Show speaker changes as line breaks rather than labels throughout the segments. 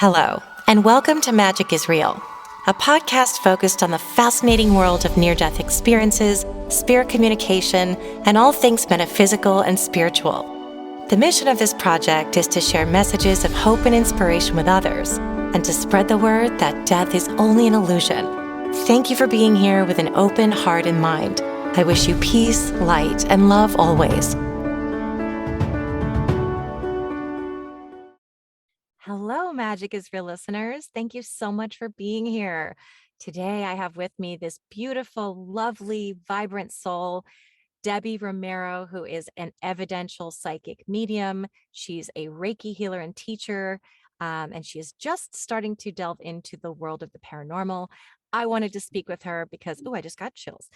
Hello, and welcome to Magic is Real, a podcast focused on the fascinating world of near-death experiences, spirit communication, and all things metaphysical and spiritual. The mission of this project is to share messages of hope and inspiration with others, and to spread the word that death is only an illusion. Thank you for being here with an open heart and mind. I wish you peace, light, and love always. Hello, Magic is Real listeners. Thank you so much for being here. Today, I have with me this beautiful, lovely, vibrant soul, Debbie Romero, who is an evidential psychic medium. She's a Reiki healer and teacher, and she is just starting to delve into the world of the paranormal. I wanted to speak with her because, I just got chills.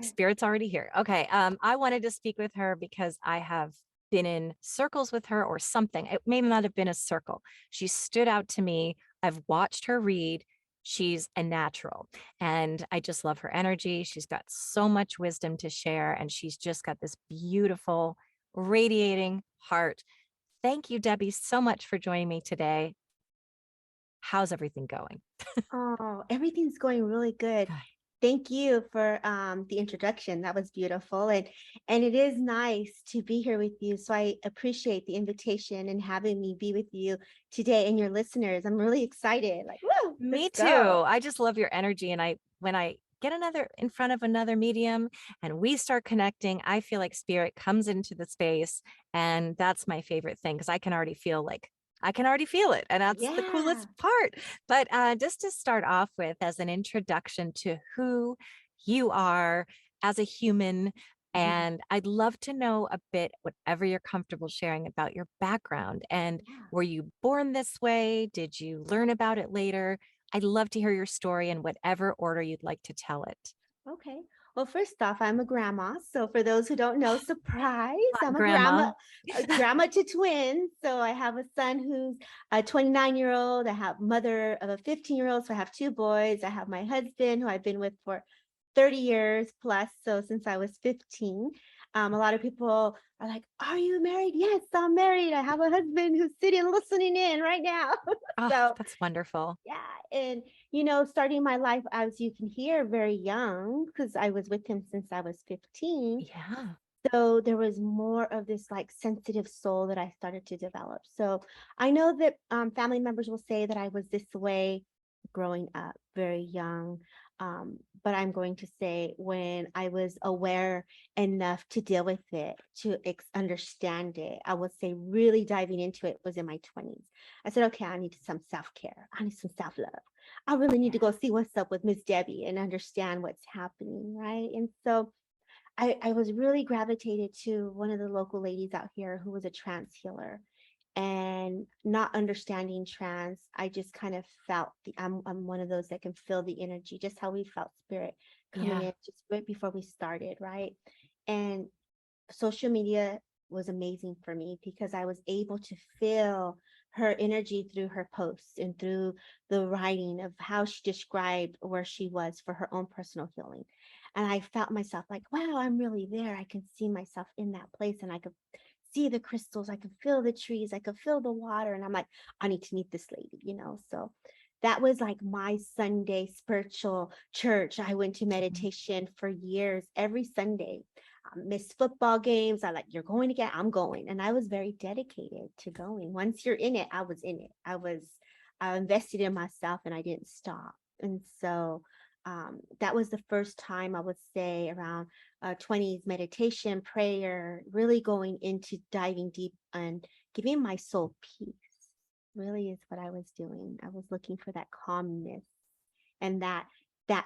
Spirit's already here. Okay. I wanted to speak with her because I have been in circles with her or something. It may not have been a circle. She stood out to me. I've watched her read. She's a natural, and I just love her energy. She's got so much wisdom to share, and she's just got this beautiful, radiating heart. Thank you, Debbie, so much for joining me today. How's everything going?
Oh, everything's going really good.
Good.
Thank you for the introduction. That was beautiful. And it is nice to be here with you. So I appreciate the invitation and having me be with you today and your listeners. I'm really excited. Like, woo,
Me
let's
too.
go.
I just love your energy. And when I get in front of another medium and we start connecting, I feel like spirit comes into the space. And that's my favorite thing because I can already feel it. And that's the
Yeah.
coolest part. But just to start off with, as an introduction to who you are as a human,
Mhm.
and I'd love to know a bit, whatever you're comfortable sharing, about your background. And
Yeah.
were you born this way? Did you learn about it later? I'd love to hear your story in whatever order you'd like to tell it.
Okay. Well, first off, I'm a grandma. So for those who don't know, surprise,
Hot
I'm
grandma.
a grandma to twins. So I have a son who's a 29-year-old. I have mother of a 15-year-old. So I have two boys. I have my husband who I've been with for 30 years plus. So since I was 15, a lot of people are like, "Are you married?" Yes, I'm married. I have a husband who's sitting listening in right now.
Oh,
So
that's wonderful.
yeah, and starting my life, as you can hear, very young, because I was with him since I was 15.
Yeah.
So there was more of this like sensitive soul that I started to develop. So I know that family members will say that I was this way growing up, very young. But I'm going to say when I was aware enough to deal with it, to understand it, I would say really diving into it was in my 20s. I said, okay, I need some self care. I need some self love. I really need to go see what's up with Miss Debbie and understand what's happening. Right. And so I was really gravitated to one of the local ladies out here who was a trance healer. And not understanding trance, I just kind of felt I'm one of those that can feel the energy, just how we felt spirit coming
Yeah.
in just right before we started, right? And social media was amazing for me because I was able to feel her energy through her posts and through the writing of how she described where she was for her own personal healing. And I felt myself like, wow, I'm really there. I can see myself in that place and I could see the crystals. I could feel the trees. I could feel the water. And I'm like, I need to meet this lady. So that was like my Sunday spiritual church. I went to
Mhm.
meditation for years, every Sunday. Missed football games. I like, you're going again. I'm going. And I was very dedicated to going. Once you're in it, I was in it. I invested in myself and I didn't stop. And so that was the first time I would say around 20s meditation, prayer, really going into diving deep and giving my soul peace really is what I was doing. I was looking for that calmness and that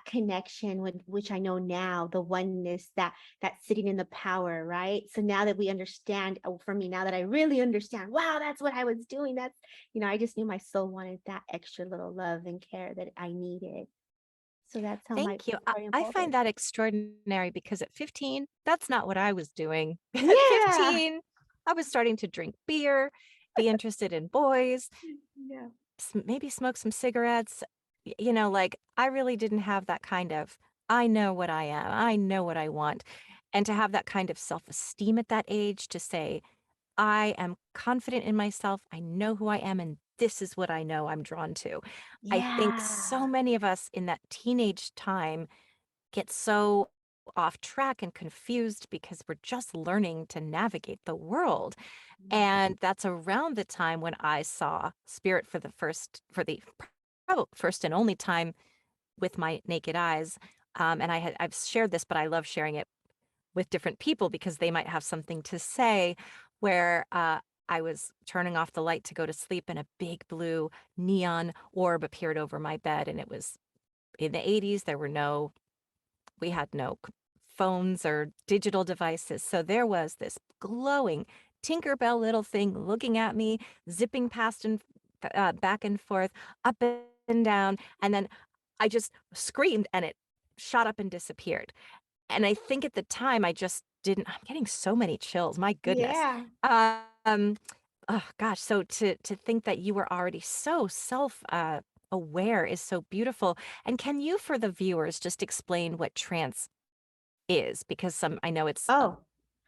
connection with which I know now, the oneness that's sitting in the power, right? So now that we understand, for me, now that I really understand, wow, that's what I was doing. I just knew my soul wanted that extra little love and care that I needed. So that's how my
Thank you. I,
story
I find
unfolded.
that extraordinary because at 15, that's not what I was doing. At
Yeah.
15, I was starting to drink beer, be interested in boys,
Yeah.
maybe smoke some cigarettes. Like I really didn't have that kind of, I know what I am, I know what I want. And to have that kind of self esteem at that age, to say, I am confident in myself, I know who I am, and this is what I know I'm drawn to. I think so
Yeah.
many of us in that teenage time get so off track and confused because we're just learning to navigate the world.
Yeah.
And that's around the time when I saw spirit for the probably first and only time with my naked eyes. And I've shared this, but I love sharing it with different people because they might have something to say. Where I was turning off the light to go to sleep, and a big blue neon orb appeared over my bed, and it was in the 80s. We had no phones or digital devices. So there was this glowing Tinkerbell little thing looking at me, zipping past and back and forth, up and down. And then I just screamed and it shot up and disappeared. And I think at the time I just didn't, I'm getting so many chills. My goodness.
Yeah.
Um, oh gosh. So to think that you were already so self aware is so beautiful. And can you, for the viewers, just explain what trance is? Because some I know it's
Oh,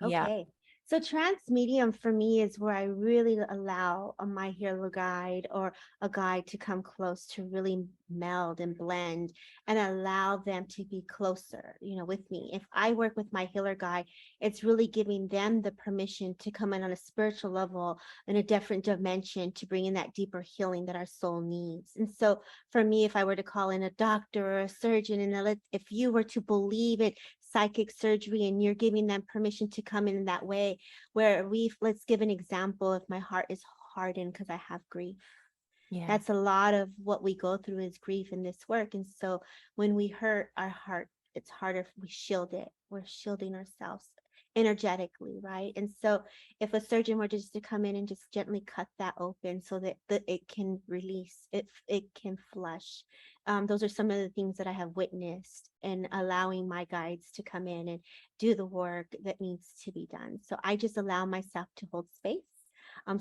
yeah,
okay. So trance medium for me is where I really allow my healer guide or a guide to come close to really meld and blend and allow them to be closer, with me. If I work with my healer guide, it's really giving them the permission to come in on a spiritual level in a different dimension to bring in that deeper healing that our soul needs. And so for me, if I were to call in a doctor or a surgeon, and if you were to believe it, psychic surgery, and you're giving them permission to come in that way, where let's give an example. If my heart is hardened because I have grief,
yeah.
that's a lot of what we go through is grief in this work. And so when we hurt our heart, it's harder if we shield it. We're shielding ourselves energetically, right? And so if a surgeon were just to come in and just gently cut that open so that it can release, it can flush. Those are some of the things that I have witnessed, and allowing my guides to come in and do the work that needs to be done. So I just allow myself to hold space.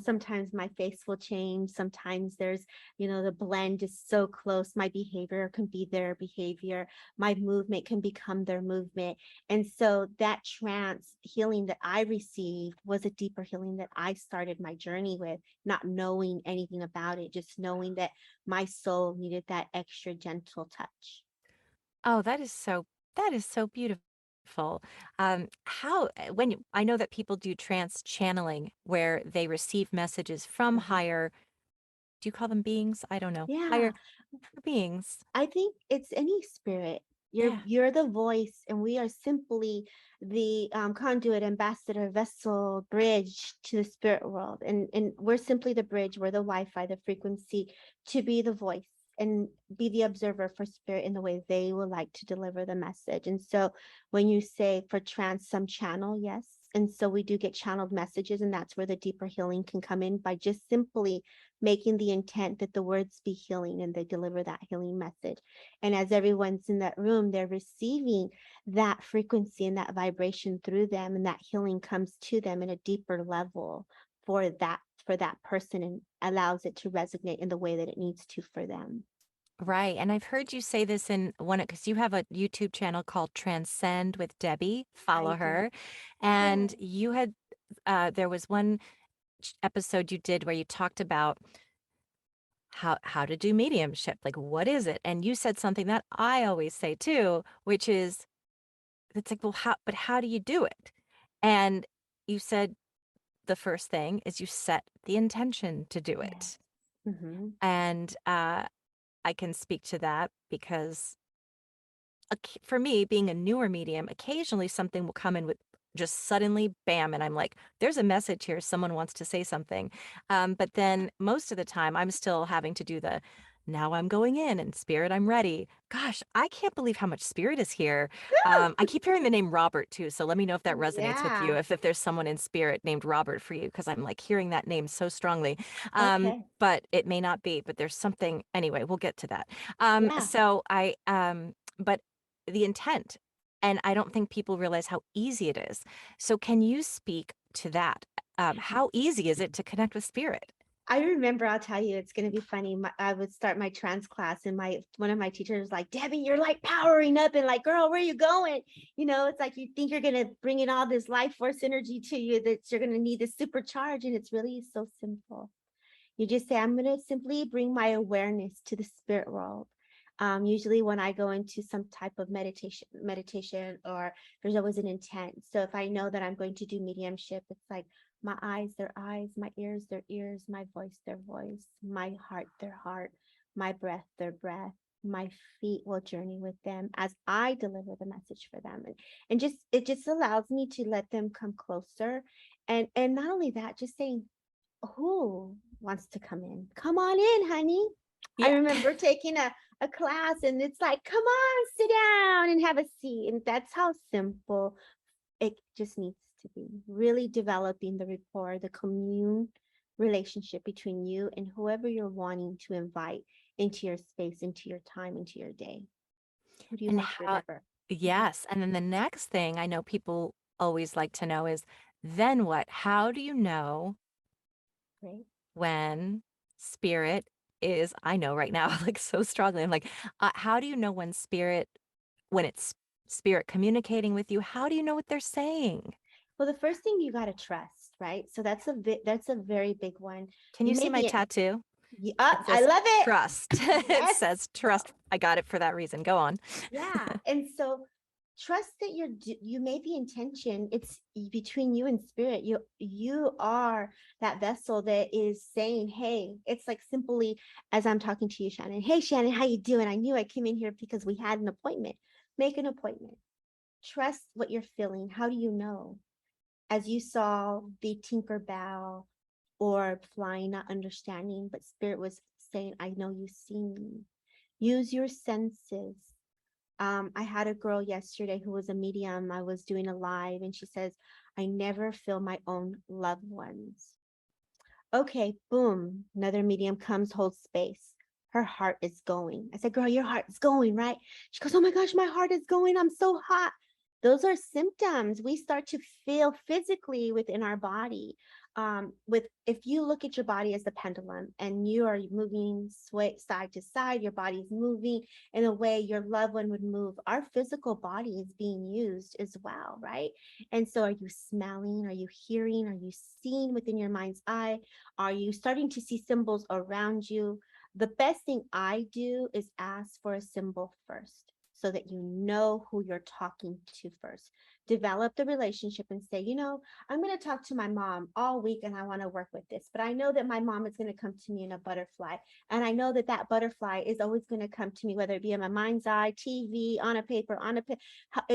Sometimes my face will change. Sometimes there's, the blend is so close. My behavior can be their behavior. My movement can become their movement. And so that trance healing that I received was a deeper healing that I started my journey with, not knowing anything about it, just knowing that my soul needed that extra gentle touch.
Oh, that is so beautiful. How when you I know that people do trance channeling where they receive messages from
Uh-huh.
higher, do you call them beings? I don't know.
Yeah.
Higher beings.
I think it's any spirit. You're
Yeah.
you're the voice, and we are simply the conduit, ambassador, vessel, bridge to the spirit world. And we're simply the bridge. We're the Wi-Fi, the frequency to be the voice and be the observer for spirit in the way they would like to deliver the message. And so when you say for trance, some channel, yes. And so we do get channeled messages, and that's where the deeper healing can come in by just simply making the intent that the words be healing and they deliver that healing message. And as everyone's in that room, they're receiving that frequency and that vibration through them, and that healing comes to them in a deeper level for that person, and allows it to resonate in the way that it needs to for them.
Right. And I've heard you say this in one because you have a YouTube channel called Transcend with Debbie.
I
Follow
do.
her. And
Yeah.
you had there was one episode you did where you talked about how to do mediumship, like what is it? And you said something that I always say too, which is it's like, well, how do you do it? And you said the first thing is you set the intention to do
Yeah.
it.
Mm-hmm.
And I can speak to that because for me, being a newer medium, occasionally something will come in with just suddenly, bam, and I'm like, there's a message here. Someone wants to say something. But then most of the time, I'm still having to do the now I'm going in and spirit, I'm ready. Gosh, I can't believe how much spirit is here. I keep hearing the name Robert too. So let me know if that resonates with you,
Yeah.
if there's someone in spirit named Robert for you, because I'm like hearing that name so strongly.
Okay.
But it may not be, but there's something. Anyway, we'll get to that.
Yeah.
But the intent. And I don't think people realize how easy it is. So can you speak to that? How easy is it to connect with spirit?
I remember, I'll tell you, it's going to be funny. I would start my trance class, and one of my teachers was like, Debbie, you're like powering up, and like, girl, where are you going? It's like you think you're going to bring in all this life force energy to you that you're going to need to supercharge. And it's really so simple. You just say, I'm going to simply bring my awareness to the spirit world. Usually when I go into some type of meditation, or there's always an intent. So if I know that I'm going to do mediumship, it's like my eyes, their eyes, my ears, their ears, my voice, their voice, my heart, their heart, my breath, their breath. My feet will journey with them as I deliver the message for them. And just, it just allows me to let them come closer. And not only that, just saying, who wants to come in? Come on in, honey. I
Yeah.
remember taking a class, and it's like, come on, sit down and have a seat. And that's how simple it just needs to be. Really developing the rapport, the commune relationship between you and whoever you're wanting to invite into your space, into your time, into your day. Who do you
And
want to
how,
remember? Mhm.
yes. And then the next thing I know people always like to know is then what? How do you know
Great.
when spirit is, I know right now, like so strongly, I'm like, how do you know when it's spirit communicating with you? How do you know what they're saying?
Well, the first thing, you got to trust, right? So that's a very big one.
Can
You
you
may
see my
be,
tattoo?
oh,
It
I
says
love it.
trust. It
Yes.
says trust. I got it for that reason. Go on.
Yeah. And so trust that you made the intention. It's between you and spirit. You are that vessel that is saying, hey, it's like simply as I'm talking to you, Shannon. Hey, Shannon, how you doing? I knew I came in here because we had an appointment. Make an appointment. Trust what you're feeling. How do you know? As you saw the tinker bow or flying, not understanding, but spirit was saying, I know you see me. Use your senses. I had a girl yesterday who was a medium. I was doing a live, and she says, I never feel my own loved ones. Okay, boom. Another medium comes, holds space. Her heart is going. I said, girl, your heart is going, right? She goes, oh my gosh, my heart is going. I'm so hot. Those are symptoms we start to feel physically within our body. With if you look at your body as a pendulum and you are moving side to side, your body is moving in a way your loved one would move. Our physical body is being used as well, right? And so, are you smelling? Are you hearing? Are you seeing within your mind's eye? Are you starting to see symbols around you? The best thing I do is ask for a symbol first so that you know who you're talking to first. Develop the relationship and say, I'm going to talk to my mom all week and I want to work with this, but I know that my mom is going to come to me in a butterfly. And I know that that butterfly is always going to come to me, whether it be in my mind's eye, TV, on a paper,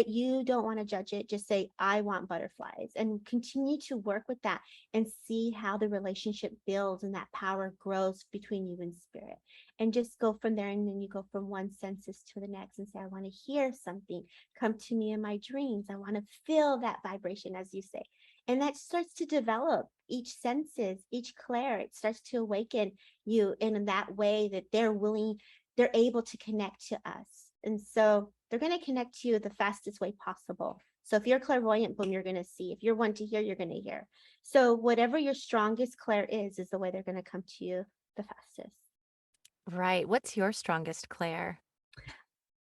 you don't want to judge it. Just say, I want butterflies, and continue to work with that and see how the relationship builds and that power grows between you and spirit. And just go from there. And then you go from one senses to the next and say, I want to hear something come to me in my dreams. I want to feel that vibration, as you say. And that starts to develop each senses, each clair. It starts to awaken you in that way that they're able to connect to us. And so they're going to connect to you the fastest way possible. So if you're clairvoyant, boom, you're going to see. If you're one to hear, you're going to hear. So whatever your strongest clair is the way they're going to come to you the fastest.
Right. What's your strongest Claire?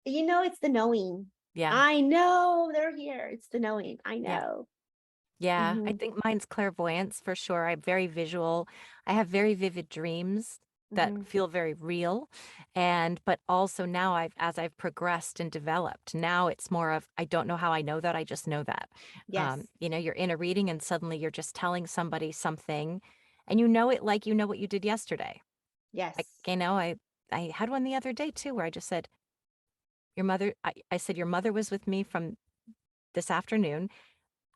It's the knowing.
Yeah.
I know they're here. It's the knowing. I
Yeah.
know.
Yeah. I
Mm-hmm.
think mine's clairvoyance for sure. I'm very visual. I have very vivid dreams that
Mm-hmm.
feel very real. But also now as I've progressed and developed, now it's more of, I don't know how I know that. I just know that.
Yes.
You're in a reading and suddenly you're just telling somebody something and you know it like you know what you did yesterday.
Yes.
I had one the other day too where I just said, I said, your mother was with me from this afternoon.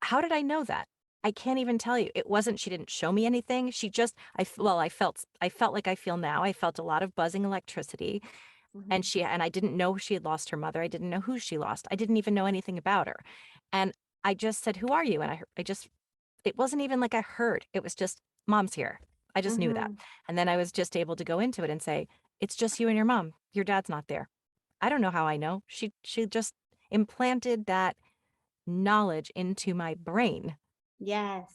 How did I know that? I can't even tell you. It wasn't, she didn't show me anything. She just, I felt like I feel now. I felt a lot of buzzing electricity
Mm-hmm.
and I didn't know she had lost her mother. I didn't know who she lost. I didn't even know anything about her. And I just said, who are you? And it wasn't even like I heard. It was just, mom's here. I just knew that.
Mm-hmm.
And then I was just able to go into it and say, it's just you and your mom. Your dad's not there. I don't know how I know. She just implanted that knowledge into my brain.
Yes.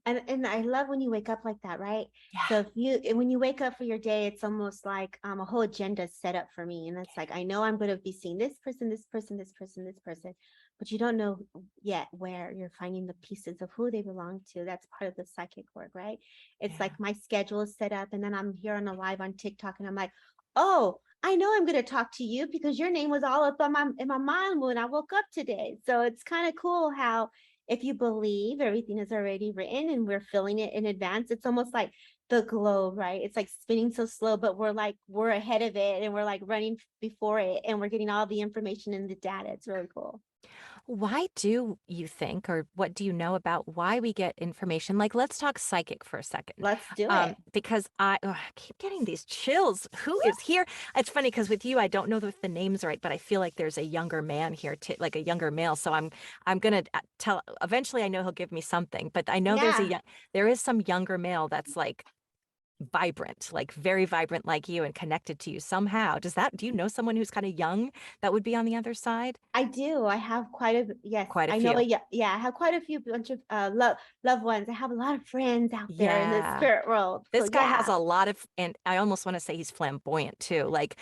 And I love when you wake up like that, right?
Yeah.
So when you wake up for your day, it's almost like a whole agenda set up for me. And it's like, I know I'm going to be seeing this person, this person, this person, this person. but you don't know yet where you're finding the pieces of who they belong to. That's part of the psychic work, right? It's
Yeah.
like my schedule is set up, and then I'm here on a live on TikTok, and I'm like, oh, I know I'm going to talk to you because your name was all up on my in my mind when I woke up today. So it's kind of cool how if you believe everything is already written and we're feeling it in advance, it's almost like the globe, right? It's like spinning so slow, but we're ahead of it and we're like running before it and we're getting all the information and the data. It's really cool.
Why do you think, or what do you know about why we get information? Like, let's talk psychic for a second.
Let's do it.
Because I keep getting these chills. Who is here? It's funny because with you, I don't know if the name's right, but I feel like there's a younger man here, like a younger male. So I'm gonna tell. Eventually, I know he'll give me something, but I know
Yeah,
there is some younger male that's like vibrant, like very vibrant, like you, and connected to you somehow. Do you know someone who's kind of young that would be on the other side?
I do. I have quite a yes.
Quite a
I know.
few.
Yeah, yeah. I have quite a few bunch of loved ones. I have a lot of friends out there in the
Yeah.
spirit world. So
This guy has
yeah.
a lot of, and I almost want to say he's flamboyant too, like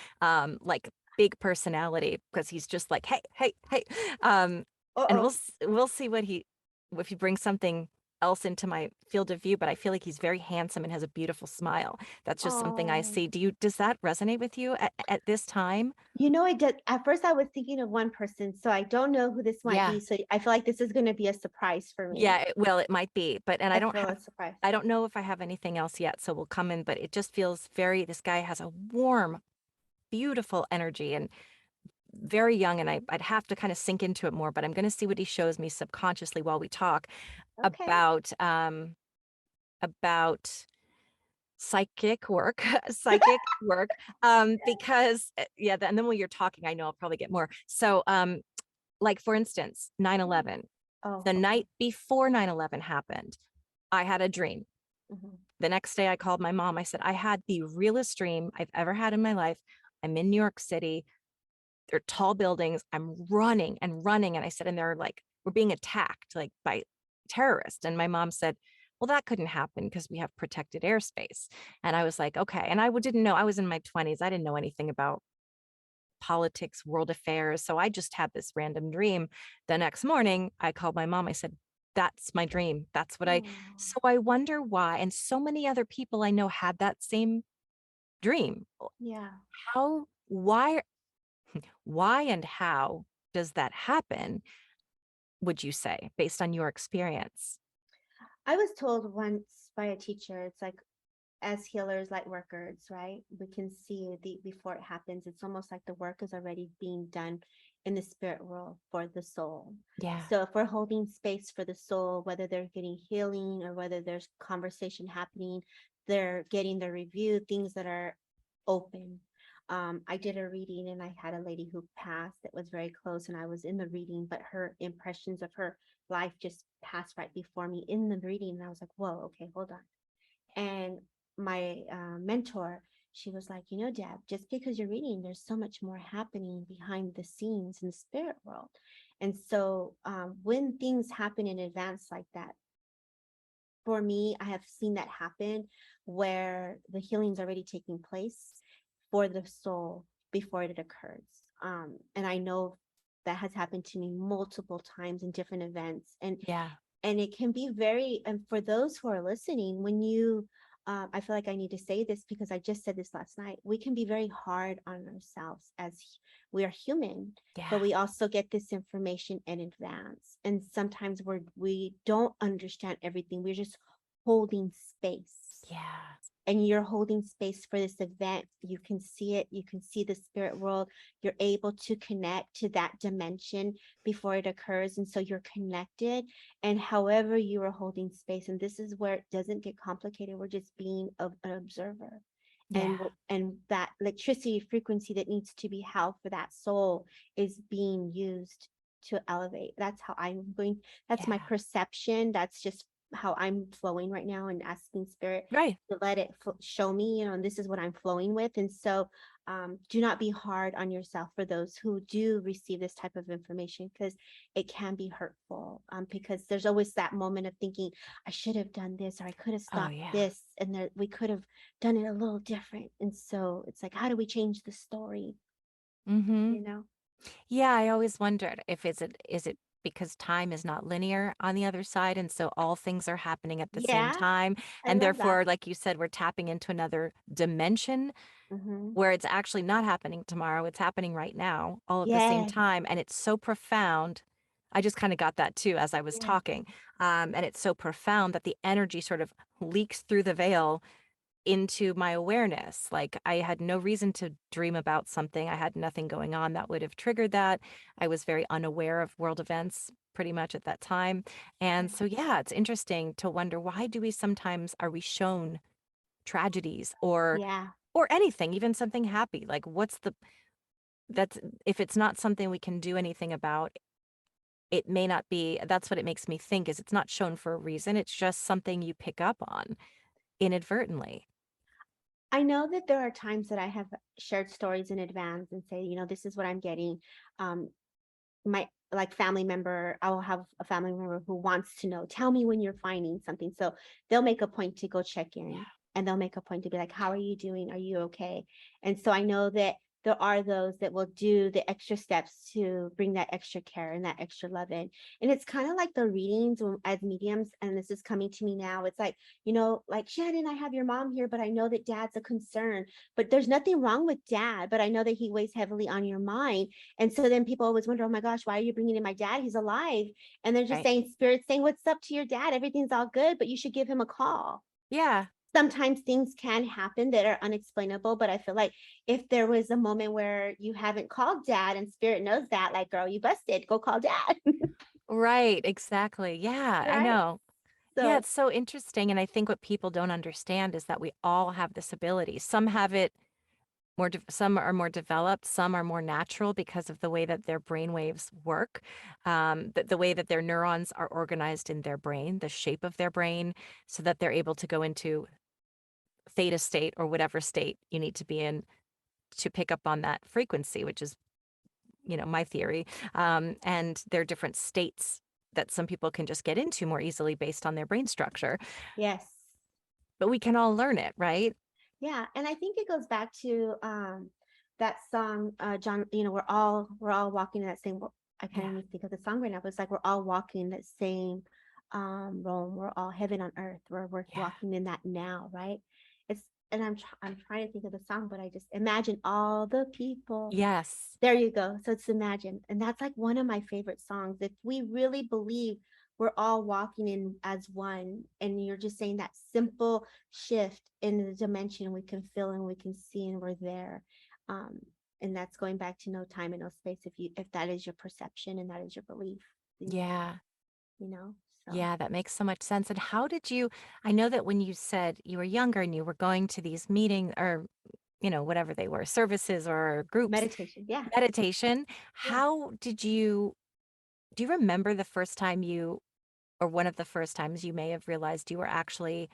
big personality because he's just like, hey, hey, hey. And
Uh-oh.
we'll see if he brings something else into my field of view, but I feel like he's very handsome and has a beautiful smile. That's just something I
Oh.
see. Does that resonate with you at this time?
You know, I did at first I was thinking of one person, so I don't know who this might
Yeah.
be. So I feel like this is gonna be a surprise for me.
Yeah, well, it might be, and
I feel a surprise.
I don't know if I have anything else yet, so we'll come in, but it just feels this guy has a warm, beautiful energy and very young, and I'd have to kind of sink into it more, but I'm going to see what he shows me subconsciously while we talk
Okay.
about psychic work, psychic work, because yeah, and then when you're talking, I know I'll probably get more. So, like for instance, 9/11,
Oh,
the
okay.
night before 9/11 happened, I had a dream.
Mhm.
The next day, I called my mom. I said, I had the realest dream I've ever had in my life. I'm in New York City. They're tall buildings. I'm running and running. And I said, and they're like, we're being attacked like by terrorists. And my mom said, well, that couldn't happen because we have protected airspace. And I was like, okay. And didn't know, I was in my 20s. I didn't know anything about politics, world affairs. So I just had this random dream. The next morning, I called my mom. I said, that's my dream. That's what
Oh,
so I wonder why. And so many other people I know had that same dream.
yeah.
How, why and how does that happen, would you say, based on your experience?
I was told once by a teacher, it's like as healers, light workers, right? We can see the before it happens. It's almost like the work is already being done in the spirit world for the soul.
Yeah.
So if we're holding space for the soul, whether they're getting healing or whether there's conversation happening, they're getting the review, things that are open. I did a reading and I had a lady who passed that was very close and I was in the reading, but her impressions of her life just passed right before me in the reading. And I was like, whoa, okay, hold on. And my mentor, she was like, you know, Deb, just because you're reading, there's so much more happening behind the scenes in the spirit world. And so when things happen in advance like that, for me, I have seen that happen where the healing's already taking place for the soul before it occurs. And I know that has happened to me multiple times in different events.
Yeah.
And it can be very, and for those who are listening, when you I feel like I need to say this because I just said this last night, we can be very hard on ourselves as we are human, but
Yeah.
we also get this information in advance, and sometimes we don't understand everything. We're just holding space,
Yeah.
and you're holding space for this event. You can see it, you can see the spirit world, you're able to connect to that dimension before it occurs. And so you're connected. And however you are holding space, and this is where it doesn't get complicated, we're just being an observer.
Yeah.
And that electricity frequency that needs to be held for that soul is being used to elevate. That's how I'm going, that's my
Yeah.
perception. That's just how I'm flowing right now and asking spirit
Right.
to let it show me, and this is what I'm flowing with. And so do not be hard on yourself for those who do receive this type of information, because it can be hurtful, because there's always that moment of thinking, I should have done this, or I could have
Oh,
stopped
yeah.
this, and there, we could have done it a little different. And so it's like, how do we change the story,
Mm-hmm.
you know?
Yeah, I always wondered if is it because time is not linear on the other side, and so all things are happening at the same
Yeah,
time,
I
and
love that.
therefore, like you said, we're tapping into another dimension
Hmm.
where it's actually not happening tomorrow, it's happening right now, all at the same
Yes.
time, and it's so profound. I just kinda got that too as I was
Yes.
talking, and it's so profound that the energy sort of leaks through the veil into my awareness. Like, I had no reason to dream about something. I had nothing going on that would have triggered that. I was very unaware of world events pretty much at that time. And
Yes.
so, yeah, it's interesting to wonder, why do we sometimes are we shown tragedies
Yeah.
or anything, even something happy? Like, what's the that's if it's not something we can do anything about, it may not be. That's what it makes me think, is it's not shown for a reason. It's just something you pick up on inadvertently.
I know that there are times that I have shared stories in advance and say, this is what I'm getting. Um, my like family member, I will have a family member who wants to know, tell me when you're finding something. So they'll make a point to go check in, and they'll make a point to be like, how are you doing? Are you okay? And so I know that there are those that will do the extra steps to bring that extra care and that extra love in. And it's kind of like the readings as mediums, and this is coming to me now. It's like, like, Shannon, I have your mom here, but I know that dad's a concern. But there's nothing wrong with dad, but I know that he weighs heavily on your mind. And so then people always wonder, oh my gosh, why are you bringing in my dad? He's alive. And they're just
Right.
saying, Spirit saying, what's up to your dad? Everything's all good, but you should give him a call.
Yeah.
Sometimes things can happen that are unexplainable, but I feel like if there was a moment where you haven't called dad and Spirit knows that, like, girl, you busted, go call dad.
Right, exactly. Yeah, I
Right.
know. Yeah,
So,
it's so interesting, and I think what people don't understand is that we all have this ability. Some have it some are more developed, some are more natural because of the way that their brain waves work, the way that their neurons are organized in their brain, the shape of their brain, so that they're able to go into theta state or whatever state you need to be in to pick up on that frequency, which is, my theory. And there are different states that some people can just get into more easily based on their brain structure,
yes.
but we can all learn it, right?
Yeah, and I think it goes back to that song, John. We're all walking in that same. I can't
Yeah.
even think of the song right now, but it's like we're all walking in that same realm. We're all heaven on earth. We're
Yeah.
walking in that now, right? It's and I'm trying to think of the song, but I just imagine all the people.
Yes.
There you go. So it's imagine, and that's like one of my favorite songs. If we really believe we're all walking in as one, and you're just saying that simple shift in the dimension we can feel and we can see and we're there. um and that's going back to no time and no space. If that is your perception and that is your belief, then
Yeah.
you know so
Yeah, that makes so much sense. And how did you I know that when you said you were younger and you were going to these meetings or, whatever they were, services or groups,
meditation, yeah.
meditation,
Yeah.
how did you do you remember the first time you or one of the first times you may have realized you were actually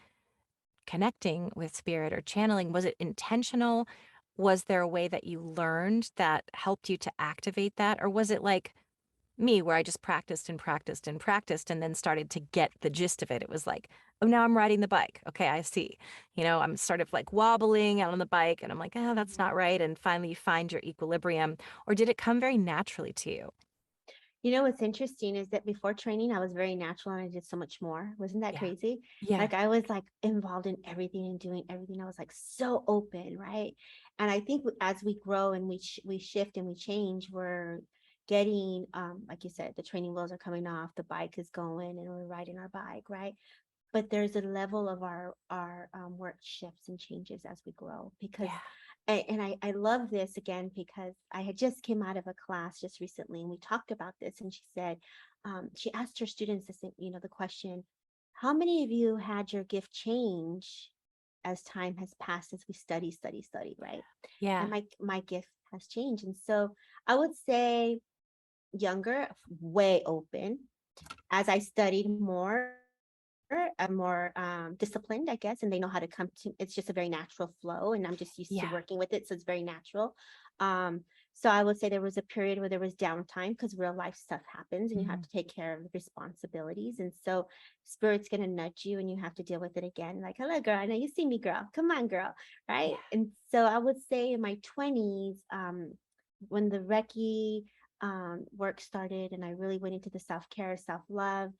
connecting with spirit or channeling? Was it intentional? Was there a way that you learned that helped you to activate that? Or was it like me, where I just practiced and practiced and practiced and then started to get the gist of it? It was like, oh, now I'm riding the bike. Okay, I see. I'm sort of like wobbling out on the bike and I'm like, oh, that's not right. And finally you find your equilibrium. Or did it come very naturally to you?
What's interesting is that before training, I was very natural and I did so much more. Wasn't that
Yeah.
crazy?
Yeah.
Like I was like involved in everything and doing everything. I was like so open, right? And I think as we grow and we shift and we change, we're getting like you said, the training wheels are coming off, the bike is going, and we're riding our bike, right? But there's a level of our work shifts and changes as we grow, because
Yeah.
and I love this again because I had just came out of a class just recently and we talked about this, and she said she asked her students the question, how many of you had your gift change as time has passed, as we study, right? And
Yeah.
my gift has changed. And so I would say younger, way open. As I studied more, I'm more disciplined, I guess, and they know how to come to. It's just a very natural flow, and I'm just used to
Yeah.
working with it, so it's very natural. Um, so I would say there was a period where there was downtime because real life stuff happens, and you have
Mhm.
to take care of the responsibilities. And so spirit's gonna nudge you, and you have to deal with it again. Like, hello, girl. I know you see me, girl. Come on, girl. Right.
Yeah.
And so I would say in my 20s, when the Reiki work started and I really went into the self-care, self-love,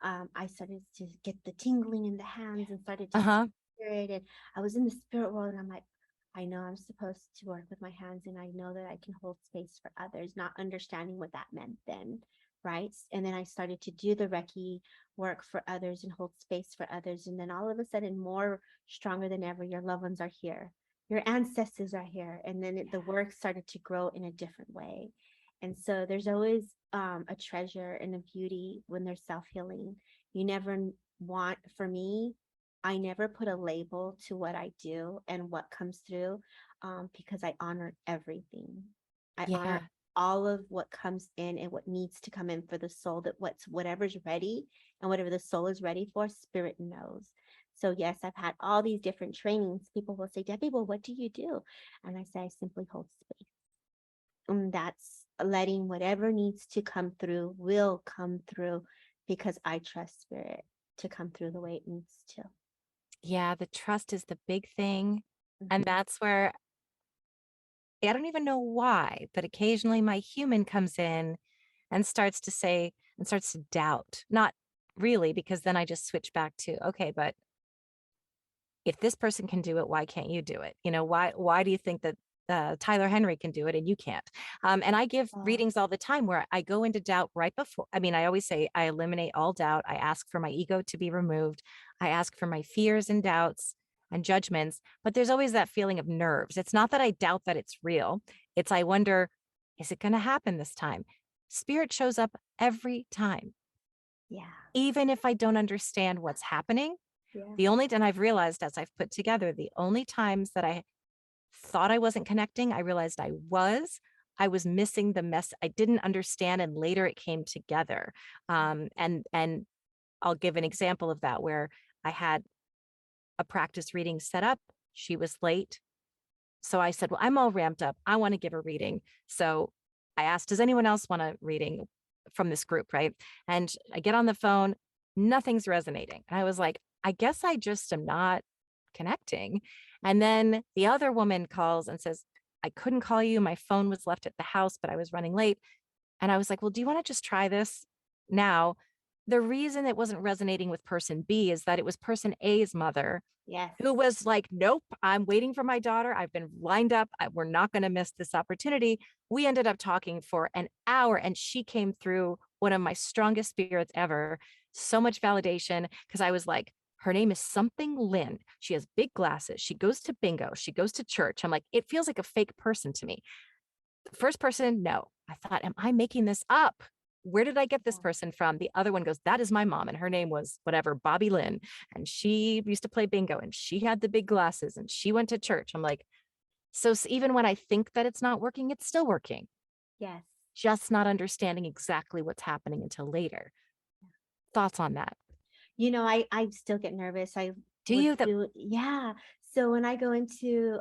I started to get the tingling in the hands and started to see
Uh-huh.
spirit. And I was in the spirit world and I'm like, I know I'm supposed to work with my hands and I know that I can hold space for others, not understanding what that meant then. Right. And then I started to do the Reiki work for others and hold space for others. And then all of a sudden, more stronger than ever, your loved ones are here, your ancestors are here. And then the work started to grow in a different way. And so there's always a treasure and a beauty when there's self healing. You never want, for me, I never put a label to what I do and what comes through, because I honor everything. I honor
Yeah.
all of what comes in and what needs to come in for the soul, that whatever's ready and whatever the soul is ready for, spirit knows. So yes, I've had all these different trainings. People will say, Debbie, well, what do you do? And I say, I simply hold space. And that's letting whatever needs to come through will come through, because I trust spirit to come through the way it needs to.
Yeah, the trust is the big thing. And
Mhm.
that's where I don't even know why, but occasionally my human comes in and starts to say and starts to doubt. Not really, because then I just switch back to, okay, but if this person can do it, why can't you do it? Why do you think that Tyler Henry can do it and you can't? And I give
Oh,
readings all the time where I go into doubt right before. I mean, I always say I eliminate all doubt. I ask for my ego to be removed. I ask for my fears and doubts and judgments, but there's always that feeling of nerves. It's not that I doubt that it's real. It's I wonder, is it going to happen this time? Spirit shows up every time,
yeah,
even if I don't understand what's happening.
yeah.
And I've realized as I've put together, the only times that I thought I wasn't connecting, I realized I was missing the mess. I didn't understand. And later it came together. And I'll give an example of that where I had a practice reading set up. She was late. So I said, well, I'm all ramped up. I want to give a reading. So I asked, does anyone else want a reading from this group? Right. And I get on the phone, nothing's resonating. And I was like, I guess I just am not connecting. And then the other woman calls and says, I couldn't call you. My phone was left at the house, but I was running late. And I was like, well, do you want to just try this now? The reason it wasn't resonating with person B is that it was person A's mother
Yes.
who was like, nope, I'm waiting for my daughter. I've been lined up. We're not going to miss this opportunity. We ended up talking for an hour and she came through one of my strongest spirits ever. So much validation because I was like, her name is something Lynn. She has big glasses. She goes to bingo. She goes to church. I'm like, it feels like a fake person to me. The first person, no. I thought, am I making this up? Where did I get this
Oh,
person from? The other one goes, that is my mom. And her name was whatever, Bobby Lynn. And she used to play bingo and she had the big glasses and she went to church. I'm like, so even when I think that it's not working, it's still working,
yes.
just not understanding exactly what's happening until later. Thoughts on that?
I still get nervous. I
Do
was
you? That
doing, yeah. So when I go into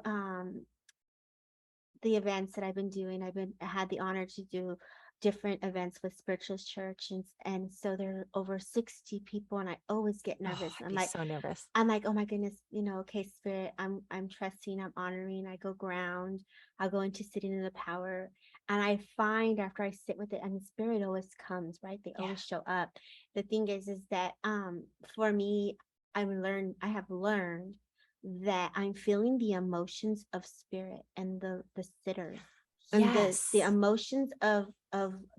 the events that I've been doing, I had the honor to do different events with Spiritualist Church, and so there are over 60 people, and I always get
Oh,
nervous.
I'd be so nervous.
I'm like, oh my goodness, okay, spirit, I'm trusting, I'm honoring, I go ground, I go into sitting in the power. And I find after I sit with it, and the spirit always comes, right? They
Yeah.
always show up. The thing is that for me, I have learned that I'm feeling the emotions of spirit and the sitters and the
Yes.
emotions of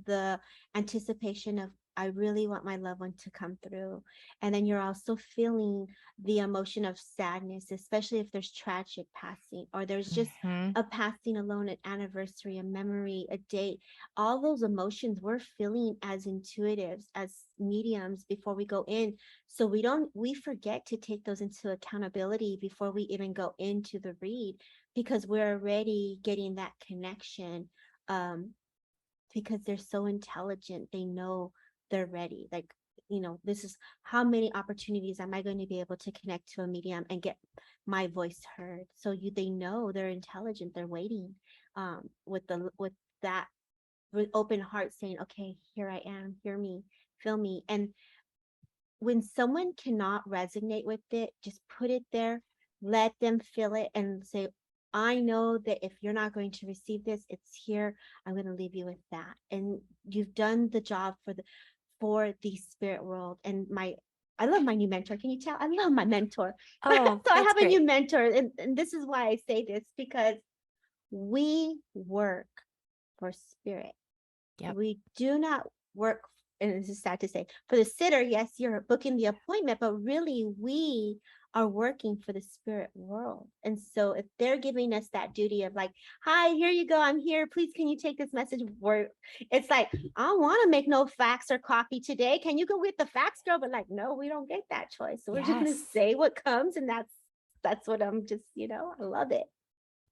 the anticipation of, I really want my loved one to come through. And then you're also feeling the emotion of sadness, especially if there's tragic passing or there's just
Hmm.
a passing alone, an anniversary, a memory, a date. All those emotions we're feeling as intuitives, as mediums before we go in. So we forget to take those into accountability before we even go into the read, because we're already getting that connection. Um, because they're so intelligent, they know they're ready. Like, this is how many opportunities am I going to be able to connect to a medium and get my voice heard? So they know they're intelligent, they're waiting, with that, with open heart, saying, okay, here I am, hear me, feel me. And when someone cannot resonate with it, just put it there, let them feel it and say, I know that if you're not going to receive this, it's here. I'm going to leave you with that. And you've done the job for the spirit world. And I love my new mentor. Can you tell? I love my mentor.
Oh,
So I
that's
have a
great.
new mentor. And this is why I say this, because we work for spirit.
Yep.
We do not work, and this is sad to say, for the sitter. Yes, you're booking the appointment, but really we are working for the spirit world. And so if they're giving us that duty of like, hi, here you go, I'm here, please can you take this message? It's like, I don't want to make no fax or copy today, can you go get the fax, girl? But like, no, we don't get that choice, so we're just going to
Yes.
say what comes. And that's what I'm just, I love it.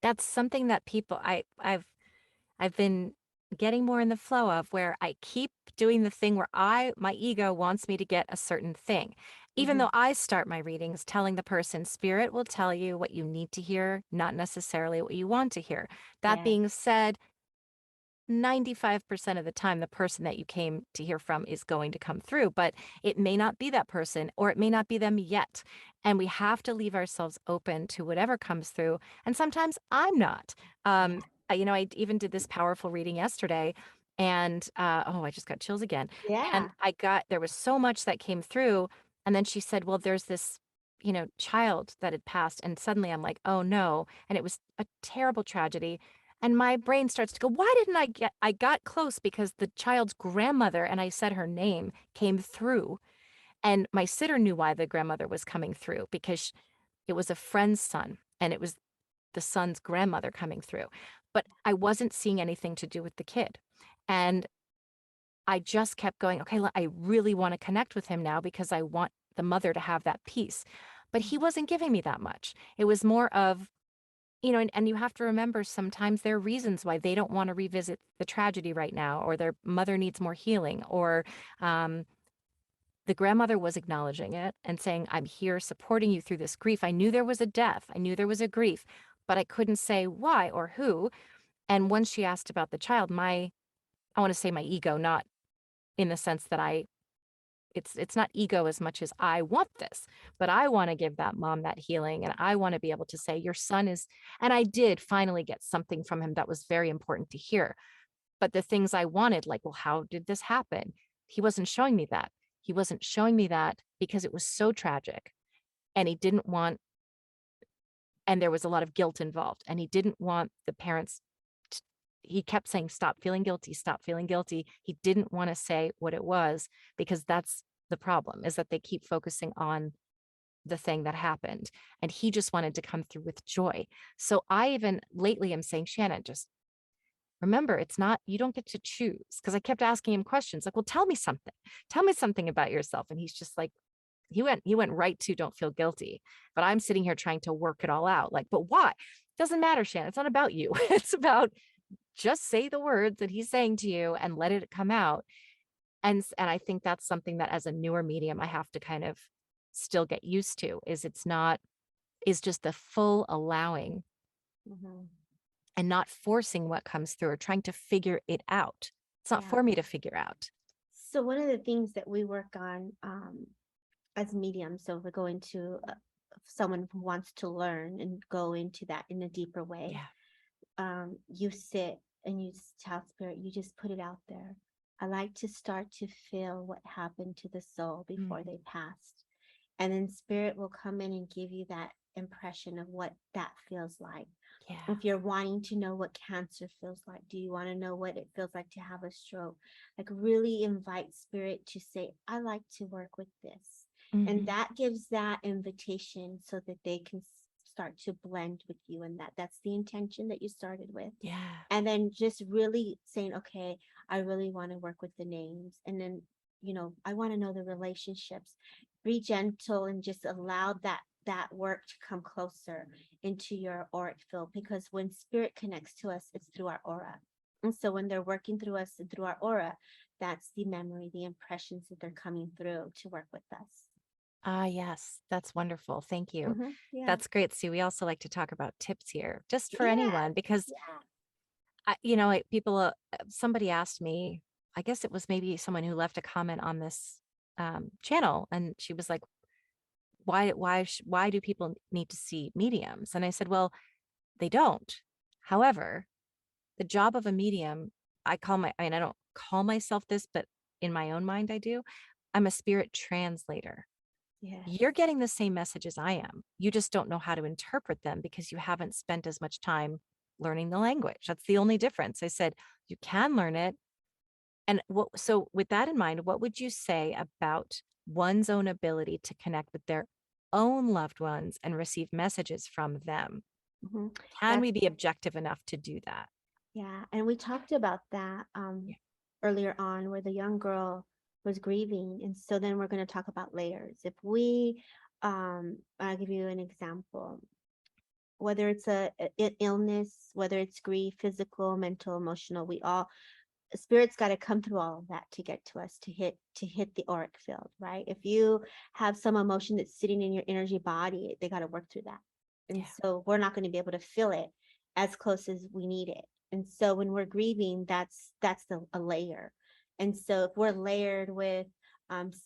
That's something that people I've been getting more in the flow of, where I keep doing the thing where my ego wants me to get a certain thing. Even
Mhm.
though I start my readings telling the person, spirit will tell you what you need to hear, not necessarily what you want to hear. That
Yes.
being said, 95% of the time, the person that you came to hear from is going to come through, but it may not be that person, or it may not be them yet. And we have to leave ourselves open to whatever comes through. And sometimes I'm not.
Yeah.
I even did this powerful reading yesterday, and oh, I just got chills again. And
Yeah.
there was so much that came through. And then she said, well, there's this, child that had passed. And suddenly I'm like, oh no. And it was a terrible tragedy. And my brain starts to go, why didn't I got close because the child's grandmother, and I said her name, came through. And my sitter knew why the grandmother was coming through, because it was a friend's son and it was the son's grandmother coming through. But I wasn't seeing anything to do with the kid. And I just kept going, okay, I really want to connect with him now because I want the mother to have that peace. But he wasn't giving me that much. It was more of, and you have to remember, sometimes there are reasons why they don't want to revisit the tragedy right now, or their mother needs more healing, or um, the grandmother was acknowledging it and saying, I'm here supporting you through this grief. I knew there was a death, I knew there was a grief, but I couldn't say why or who. And once she asked about the child, I want to say my ego, not in the sense that it's not ego as much as I want this, but I want to give that mom that healing. And I want to be able to say, your son is, and I did finally get something from him that was very important to hear. But the things I wanted, like, well, how did this happen? He wasn't showing me that. He wasn't showing me that because it was so tragic, and he didn't want, and there was a lot of guilt involved, and he didn't want the parents. He kept saying, stop feeling guilty, stop feeling guilty. He didn't want to say what it was, because that's the problem, is that they keep focusing on the thing that happened. And he just wanted to come through with joy. So I even lately am saying, Shannon, just remember, it's not, you don't get to choose. Because I kept asking him questions like, well, tell me something. Tell me something about yourself. And he's just like, he went right to don't feel guilty. But I'm sitting here trying to work it all out. Like, but why? Doesn't matter, Shannon. It's not about you. It's about, just say the words that he's saying to you and let it come out. And I think that's something that as a newer medium, I have to kind of still get used to, is it's not, is just the full allowing
Mhm.
and not forcing what comes through or trying to figure it out. It's not
Yeah.
for me to figure out.
So one of the things that we work on as mediums, so if we go into someone who wants to learn and go into that in a deeper way,
Yeah.
you sit and you tell spirit, you just put it out there. I like to start to feel what happened to the soul before
Mm,
they passed. And then spirit will come in and give you that impression of what that feels like.
yeah.
If you're wanting to know what cancer feels like, do you want to know what it feels like to have a stroke? Like, really invite spirit to say, I like to work with this. And
Hmm.
that gives that invitation so that they can start to blend with you. And that's the intention that you started with.
Yeah.
And then just really saying, okay, I really want to work with the names. And then, I want to know the relationships. Be gentle and just allow that work to come closer into your auric field, because when spirit connects to us, it's through our aura. And so when they're working through us and through our aura, that's the memory, the impressions that they're coming through to work with us.
Ah, yes. That's wonderful. Thank you.
Yeah.
That's great. See, we also like to talk about tips here, just for
Yeah.
anyone, because
Yeah.
people, somebody asked me, I guess it was maybe someone who left a comment on this channel, and she was like, why do people need to see mediums? And I said, well, they don't. However, the job of a medium, I don't call myself this, but in my own mind, I do. I'm a spirit translator.
Yes.
You're getting the same message as I am. You just don't know how to interpret them because you haven't spent as much time learning the language. That's the only difference. I said, you can learn it. And so with that in mind, what would you say about one's own ability to connect with their own loved ones and receive messages from them?
Mhm.
Can
That's
we be objective enough to do that?
Yeah, and we talked about that
Yeah.
earlier on, where the young girl was grieving, and so then we're going to talk about layers. If we, I'll give you an example. Whether it's a illness, whether it's grief, physical, mental, emotional, we all spirit's got to come through all of that to get to us, to hit the auric field, right? If you have some emotion that's sitting in your energy body, they got to work through that, and
Yeah.
so we're not going to be able to feel it as close as we need it. And so when we're grieving, a layer. And so if we're layered with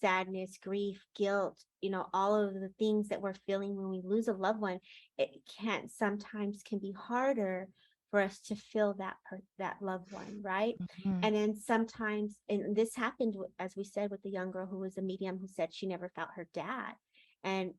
sadness, grief, guilt, all of the things that we're feeling when we lose a loved one, it can sometimes be harder for us to feel that loved one, right?
Mhm.
And then sometimes, and this happened, as we said, with the young girl who was a medium, who said she never felt her dad. And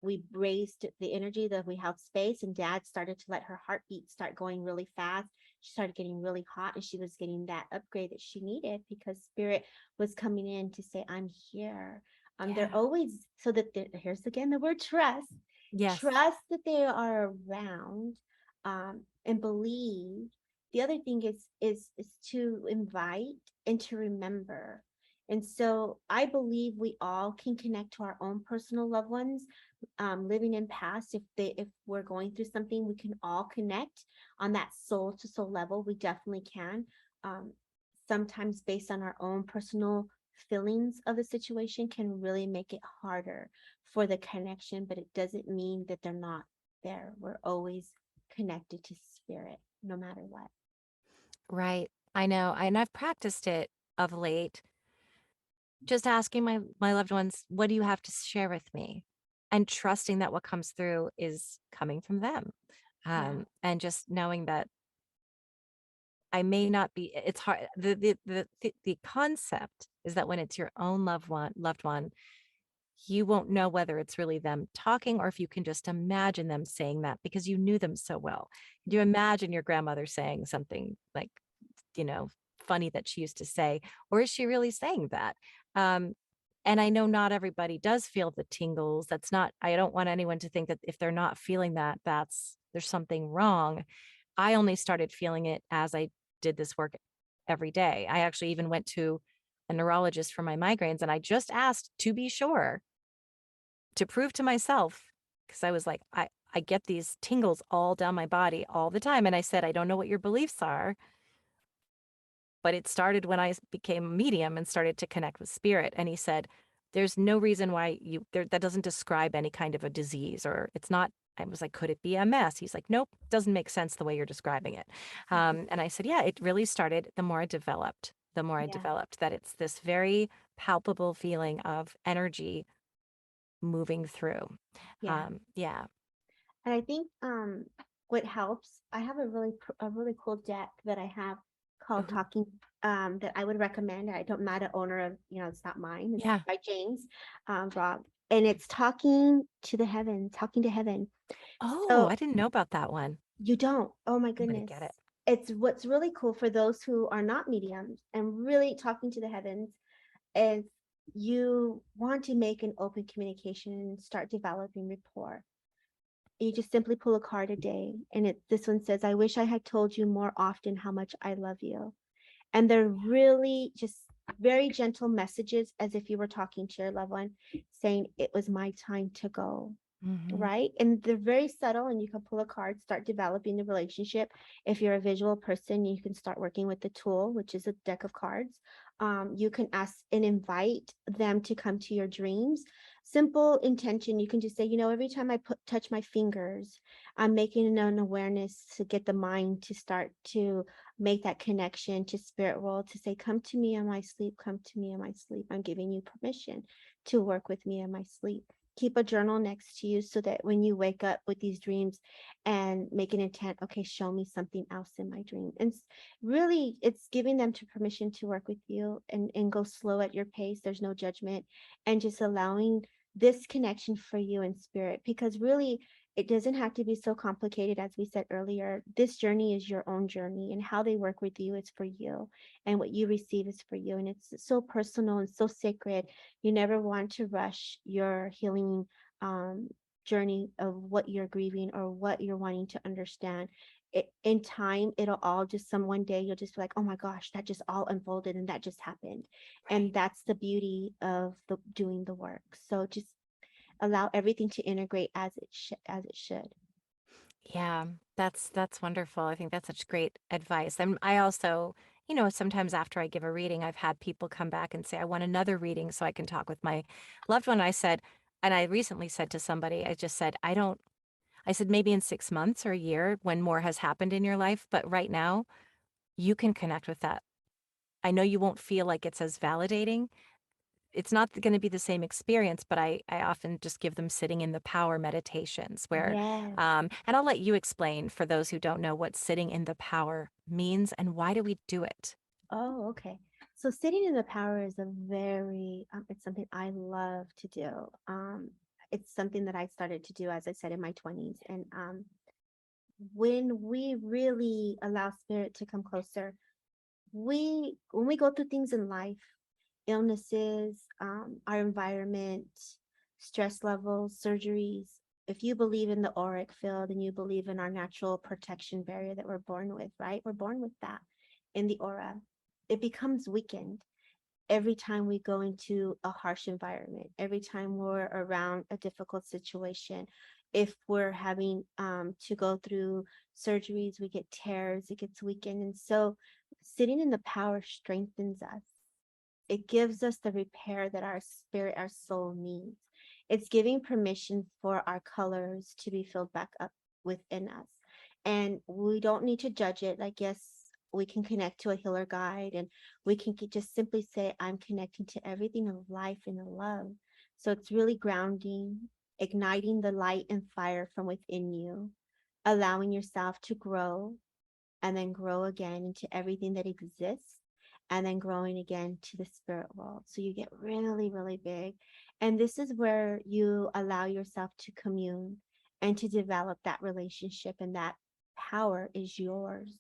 we raised the energy, that we held space, and dad started to let her heartbeat start going really fast. She started getting really hot, and she was getting that upgrade that she needed, because spirit was coming in to say, I'm here. They're
Yeah.
always, so that here's again the word trust.
Yes.
Trust that they are around, and believe. The other thing is to invite and to remember. And so I believe we all can connect to our own personal loved ones, living in past. If we're going through something, we can all connect on that soul to soul level. We definitely can. Um, Sometimes based on our own personal feelings of the situation can really make it harder for the connection, but it doesn't mean that they're not there. We're always connected to spirit, no matter what.
Right. I know. And I've practiced it of late, just asking my loved ones, what do you have to share with me? And trusting that what comes through is coming from them.
Yeah.
And just knowing that I may not be, it's hard. The concept is that when it's your own loved one, you won't know whether it's really them talking or if you can just imagine them saying that because you knew them so well. Do you imagine your grandmother saying something like, you know, funny that she used to say, or is she really saying that? Um, and I know not everybody does feel the tingles. That's not, I don't want anyone to think that if they're not feeling that, there's something wrong. I only started feeling it as I did this work every day. I actually even went to a neurologist for my migraines and I just asked to be sure to prove to myself because I was like, I get these tingles all down my body all the time. And I said, I don't know what your beliefs are, but it started when I became a medium and started to connect with spirit. And he said, there's no reason why that doesn't describe any kind of a disease or it's not. I was like, could it be MS? He's like, nope, doesn't make sense the way you're describing it. And I said, yeah, it really started the more I
Yeah.
developed that it's this very palpable feeling of energy moving through.
Yeah.
Yeah.
And I think what helps, I have a really cool deck that I have called
Oh,
Talking, that I would recommend. I'm not an owner of, it's not mine. It's
yeah.
by James Robb, and it's talking to heaven.
Oh,
So
I didn't know about that one.
you don't. Oh my
I'm gonna
goodness.
get it.
It's what's really cool for those who are not mediums and really talking to the heavens, is you want to make an open communication and start developing rapport. You just simply pull a card a day, and this one says, I wish I had told you more often how much I love you. And they're really just very gentle messages, as if you were talking to your loved one, saying it was my time to go.
Mhm.
Right. And they're very subtle, and you can pull a card, start developing the relationship. If you're a visual person, you can start working with the tool, which is a deck of cards. You can ask and invite them to come to your dreams. Simple intention. You can just say, every time I touch my fingers, I'm making an awareness to get the mind to start to make that connection to spirit world, to say, come to me in my sleep, come to me in my sleep. I'm giving you permission to work with me in my sleep. keep a journal next to you so that when you wake up with these dreams and make an intent, okay, show me something else in my dream. And really, it's giving them to permission to work with you and go slow at your pace. There's no judgment, and just allowing this connection for you in spirit, because really it doesn't have to be so complicated. As we said earlier, this journey is your own journey, and how they work with you is for you, and what you receive is for you. And it's so personal and so sacred. You never want to rush your healing um, journey of what you're grieving or what you're wanting to understand. In time, it'll all just some one day you'll just be like, oh my gosh, that just all unfolded and that just happened.
Right.
And that's the beauty of the doing the work. So just allow everything to integrate as it should.
Yeah, that's wonderful. I think that's such great advice. And I also, sometimes after I give a reading, I've had people come back and say, I want another reading so I can talk with my loved one. I said, and I recently said to somebody, I just said, I said, maybe in 6 months or a year when more has happened in your life, but right now you can connect with that. I know you won't feel like it's as validating. It's not going to be the same experience, but I often just give them sitting in the power meditations where,
Yes.
and I'll let you explain for those who don't know what sitting in the power means and why do we do it?
Oh, okay. So sitting in the power is a very, it's something I love to do. It's something that I started to do, as I said, in my 20s. And when we really allow spirit to come closer, when we go through things in life, illnesses, our environment, stress levels, surgeries, if you believe in the auric field and you believe in our natural protection barrier that we're born with, right? We're born with that in the aura. It becomes weakened every time we go into a harsh environment, every time we're around a difficult situation. If we're having to go through surgeries, we get tears, it gets weakened. And so sitting in the power strengthens us. It gives us the repair that our spirit, our soul needs. It's giving permission for our colors to be filled back up within us. And we don't need to judge it. Like, yes, we can connect to a healer guide and we can just simply say, I'm connecting to everything of life and love. So it's really grounding, igniting the light and fire from within you, allowing yourself to grow and then grow again into everything that exists, and then growing again to the spirit world. So you get really, really big. And this is where you allow yourself to commune and to develop that relationship, and that power is yours.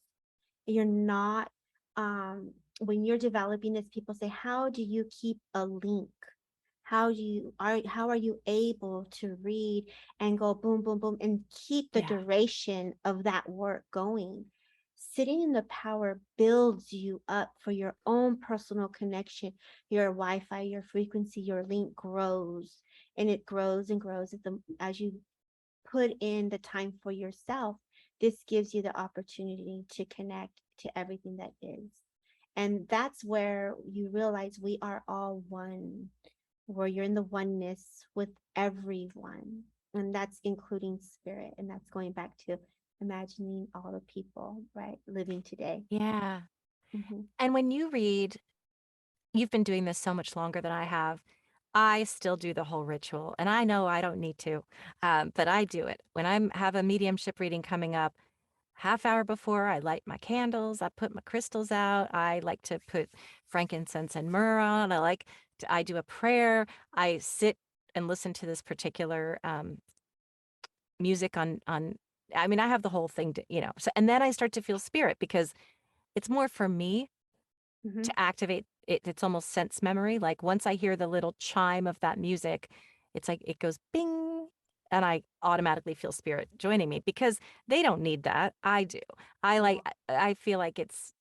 You're not, when you're developing this, people say, how do you keep a link? How are you able to read and go boom, boom, boom, and keep the
Yeah.
duration of that work going? Sitting in the power builds you up for your own personal connection. Your Wi-Fi, your frequency, your link grows, and it grows and grows as you put in the time for yourself. This gives you the opportunity to connect to everything that is. And that's where you realize we are all one, where you're in the oneness with everyone. And that's including spirit. And that's going back to imagining all the people, right, living today.
Yeah.
Mm-hmm.
And when you read, you've been doing this so much longer than I have. I still do the whole ritual, and I know I don't need to, but I do it. When I have a mediumship reading coming up, half hour before, I light my candles, I put my crystals out, I like to put frankincense and myrrh on, I do a prayer, I sit and listen to this particular music I mean, I have the whole thing, so, and then I start to feel spirit because it's more for me
Mm-hmm.
to activate it. It's almost sense memory. Like once I hear the little chime of that music, it's like it goes bing, and I automatically feel spirit joining me because they don't need that. I do.
Yeah.
I feel like it's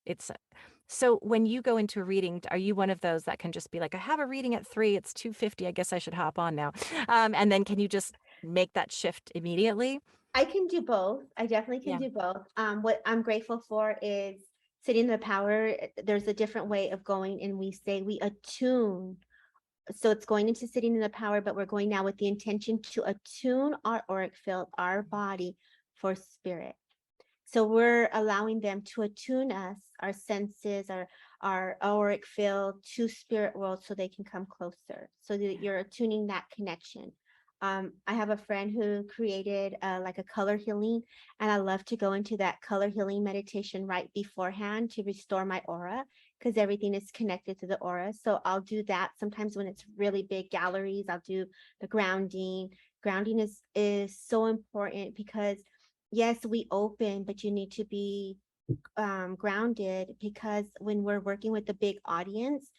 so when you go into a reading, are you one of those that can just be like, I have a reading at 3, it's 2:50, I guess I should hop on now. And then can you just make that shift immediately?
I can do both. I definitely can
Yeah.
do both. What I'm grateful for is sitting in the power. There's a different way of going, and we say we attune. So it's going into sitting in the power, but we're going now with the intention to attune our auric field, our body, for spirit. So we're allowing them to attune us, our senses, our auric field to spirit world so they can come closer. So that you're attuning that connection. I have a friend who created like a color healing, and I love to go into that color healing meditation right beforehand to restore my aura because everything is connected to the aura. So I'll do that sometimes when it's really big galleries. I'll do the grounding. Grounding is so important because yes, we open, but you need to be grounded, because when we're working with a big audience,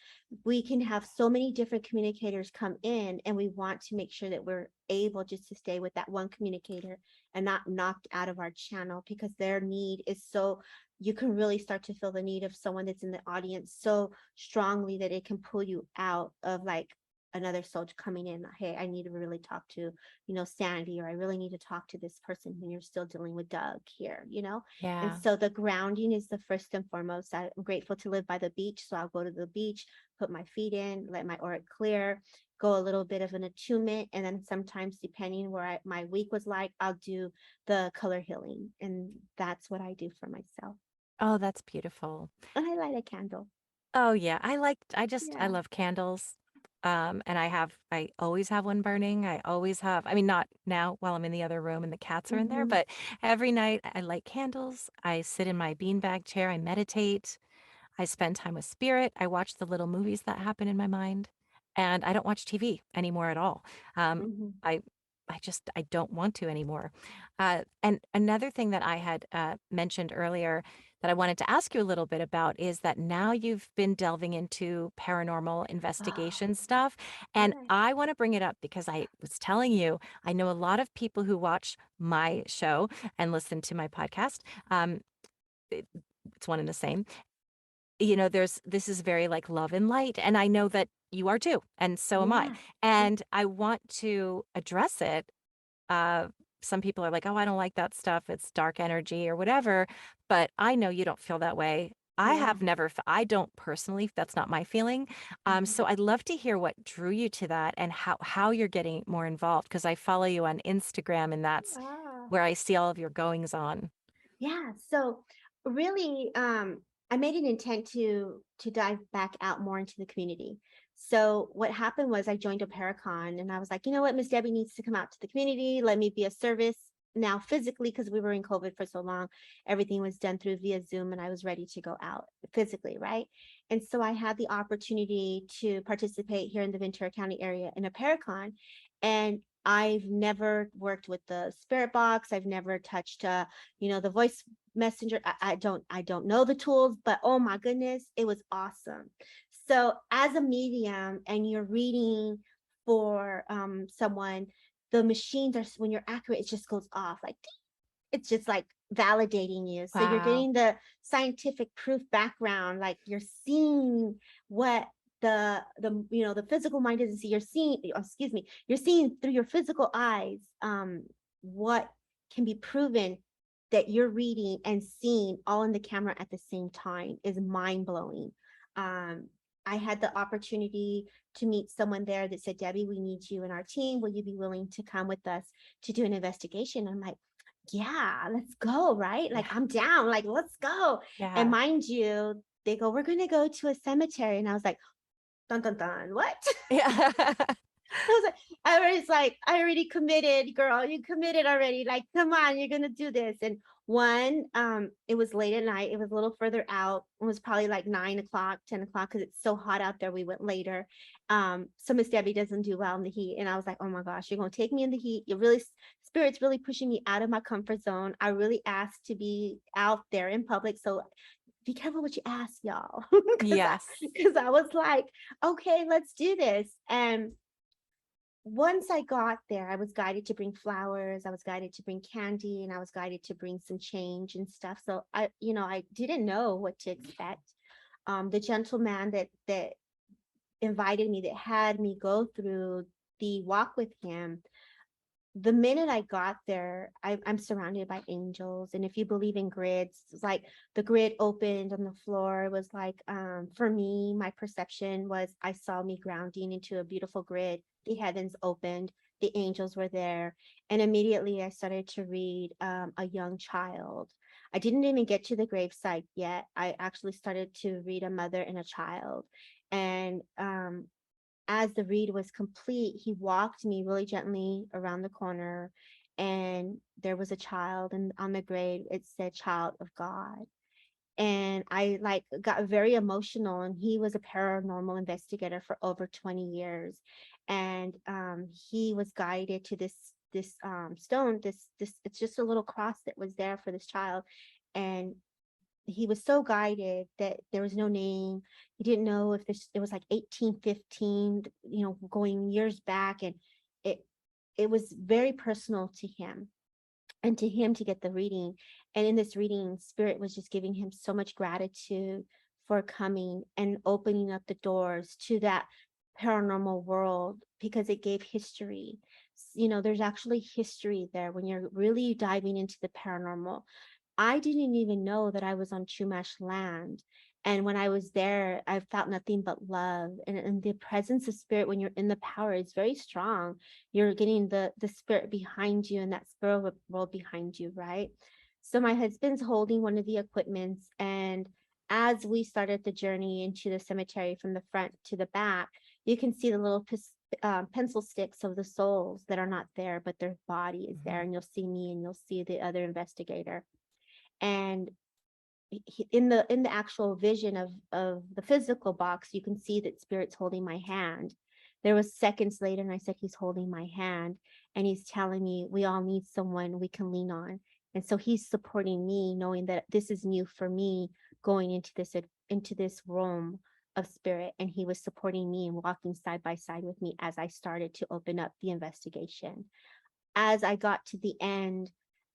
we can have so many different communicators come in, and we want to make sure that we're able just to stay with that one communicator and not knocked out of our channel, because their need is so, you can really start to feel the need of someone that's in the audience so strongly that it can pull you out of like another soul coming in. Hey, I need to really talk to, Sandy, or I really need to talk to this person when you're still dealing with Doug here. And
Yeah.
so the grounding is the first and foremost. I'm grateful to live by the beach. So I'll go to the beach, put my feet in, let my aura clear, go a little bit of an attunement. And then sometimes, depending where my week was like, I'll do the color healing. And that's what I do for myself.
Oh, that's beautiful.
And I light a candle.
Oh yeah, I
Yeah.
love candles. And I always have one burning. I always have, I mean, not now while I'm in the other room and the cats are in there,
Hmm.
but every night I light candles. I sit in my beanbag chair, I meditate. I spend time with spirit. I watch the little movies that happen in my mind, and I don't watch TV anymore at all. Um,
Hmm.
I I don't want to anymore. And another thing that I had mentioned earlier that I wanted to ask you a little bit about is that now you've been delving into paranormal
Oh,
investigation stuff, and
yes.
I want to bring it up because I was telling you I know a lot of people who watch my show and listen to my podcast. Um, it- it's one and the same. This is very like love and light, and I know that you are too, and so am I.
Yeah. Yeah.
And I want to address it. Uh, some people are like, "Oh, I don't like that stuff. It's dark energy or whatever." But I know you don't feel that way. I
Yeah.
have never, I don't personally, that's not my feeling.
Hmm.
So I'd love to hear what drew you to that and how you're getting more involved because I follow you on Instagram and that's
Ah.
where I see all of your goings on.
Yeah. So really, I made an intent to dive back out more into the community. So what happened was I joined a Paracon, and I was like, you know what, Miss Debbie needs to come out to the community. Let me be a service now physically, because we were in COVID for so long. Everything was done through via Zoom, and I was ready to go out physically, right? And so I had the opportunity to participate here in the Ventura County area in a Paracon, and I've never worked with the spirit box. I've never touched the voice messenger. I don't know the tools, but oh my goodness, it was awesome. So as a medium and you're reading for someone, the machines are, when you're accurate, it just goes off like it's just like validating you. So you're
Wow.
getting the scientific proof background, like you're seeing what the physical mind doesn't see. You're seeing, excuse me, you're seeing through your physical eyes what can be proven, that you're reading and seeing all in the camera at the same time is mind blowing. um I had the opportunity to meet someone there that said, Debbie, we need you in our team. Will you be willing to come with us to do an investigation? I'm like, yeah, let's go, right? Like,
Yeah.
I'm down, like, let's go. And
Yeah.
mind you, they go, we're going to go to a cemetery. And I was like, dun, dun, dun, what?
Yeah.
I was like, I already committed, girl. You committed already. Like, come on, you're gonna do this. And one, it was late at night. It was a little further out. It was probably like 9 o'clock, 10 o'clock, because it's so hot out there. We went later. So Miss Debbie doesn't do well in the heat. And I was like, oh my gosh, you're gonna take me in the heat. You're really, spirit's really pushing me out of my comfort zone. I really asked to be out there in public. So be careful what you ask, y'all. Because I,
Yes.
because I was like, okay, let's do this. And once I got there, I was guided to bring flowers, I was guided to bring candy, and I was guided to bring some change and stuff. So I didn't know what to expect. The gentleman that invited me, that had me go through the walk with him, the minute I got there, I'm surrounded by angels. And if you believe in grids, it's like the grid opened on the floor. It was like, for me, my perception was I saw me grounding into a beautiful grid. The heavens opened, the angels were there. And immediately I started to read a young child. I didn't even get to the gravesite yet. I actually started to read a mother and a child. And as the read was complete, he walked me really gently around the corner, and there was a child, and on the grave it said child of God. And I like got very emotional, and he was a paranormal investigator for over 20 years. And he was guided to this stone, this it's just a little cross that was there for this child. And he was so guided that there was no name. He didn't know if this, it was like 1815, going years back. And it it was very personal to him, and to him to get the reading. And in this reading, spirit was just giving him so much gratitude for coming and opening up the doors to that paranormal world, because it gave history. There's actually history there when you're really diving into the paranormal. I didn't even know that I was on Chumash land. And when I was there, I felt nothing but love. And the presence of spirit, when you're in the power, is very strong. You're getting the spirit behind you, and that spirit world behind you, right? So my husband's holding one of the equipments. And as we started the journey into the cemetery from the front to the back, you can see the little pencil sticks of the souls that are not there, but their body is there.
Mhm.
And you'll see me, and you'll see the other investigator. And in the actual vision of the physical box, you can see that spirit's holding my hand. There was seconds later, and I said, he's holding my hand, and he's telling me we all need someone we can lean on. And so he's supporting me, knowing that this is new for me, going into this realm of spirit. And he was supporting me and walking side by side with me as I started to open up the investigation. As I got to the end,